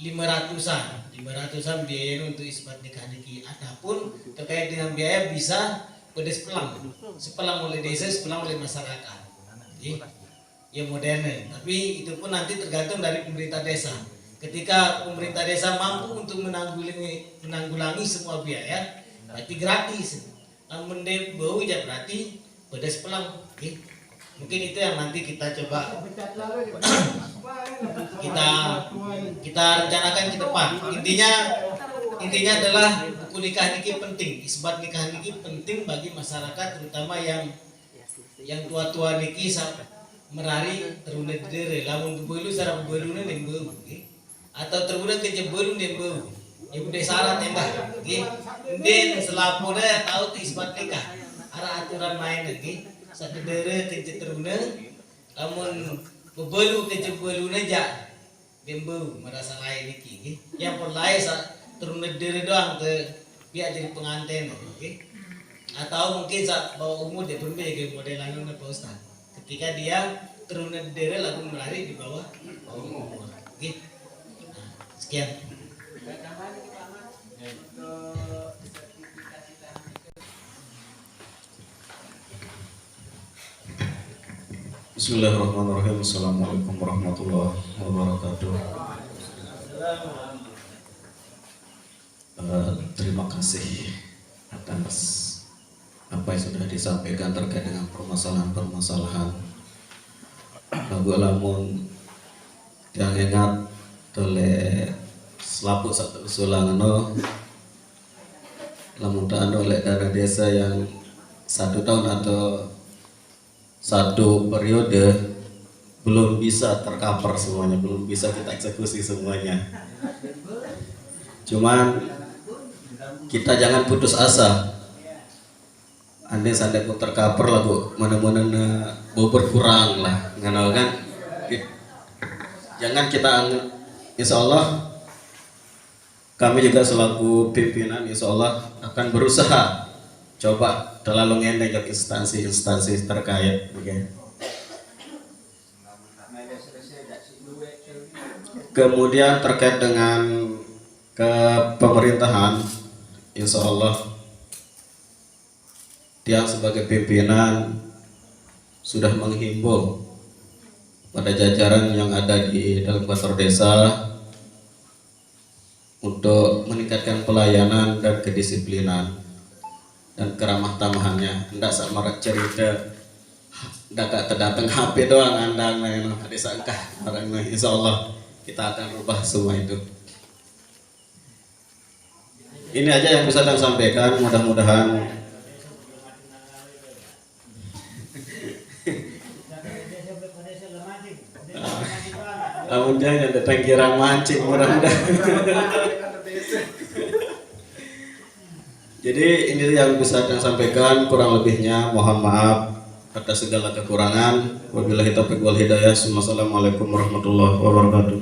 500-an biaya untuk isbat nikah niki. Adapun terkait dengan biaya bisa pedes sepelang oleh desa, sepelang oleh masyarakat. Ya modern, tapi itu pun nanti tergantung dari pemerintah desa. Ketika pemerintah desa mampu untuk menanggulangi semua biaya, berarti gratis. Namun dia bau ya berarti pedas pelang. Mungkin itu yang nanti kita coba kita rencanakan ke depan. Intinya adalah buku nikah niki penting, isbat nikah niki penting bagi masyarakat, terutama yang tua-tua niki merari terunai dere lamun belu sarap beluna nembeu atau terunai kejebelu nembeu ibu desa tembak den selapuna tahu isbat nikah arah aturan main lagi satu dere keje terunai lamun belu kejebeluna ja nembeu merasa lain iki yang perlai terunai dere doang biar jadi pengantin atau mungkin saat bawa umur dia berbeda modelannya Pak Ustaz. Ketika dia turun dari lalu melari di bawah umur. Oke. Nah, sekian. Bismillahirrahmanirrahim. Assalamualaikum warahmatullahi wabarakatuh. Terima kasih atas apa yang sudah disampaikan terkait dengan permasalahan-permasalahan. Lagu lamun yang ingat oleh selapu satu usulan lamun oleh dana desa yang 1 tahun atau 1 periode belum bisa tercover semuanya, belum bisa kita eksekusi semuanya. Cuman kita jangan putus asa. Andai sampai ku tercover lah bu, mana-mana bu berkurang lah, nganal kan? Jangan kita, insya Allah kami juga selaku pimpinan, insya Allah akan berusaha coba terlalu ngendeng ke instansi terkait, begini. Kemudian terkait dengan pemerintahan, insya Allah dia sebagai pimpinan sudah menghimbau pada jajaran yang ada di dalam kantor desa untuk meningkatkan pelayanan dan kedisiplinan dan keramah tamahannya. Hendak sama cerita hendak terdatang HP doang andang desa engkah barang insya Allah kita akan rubah semua itu. Ini aja yang bisa saya sampaikan, mudah-mudahan jangan datang kira mancing mudah-mudahan. Jadi ini yang bisa saya sampaikan, kurang lebihnya mohon maaf atas segala kekurangan. Wabillahi taufiq wal hidayah. Wassalamualaikum warahmatullahi wabarakatuh.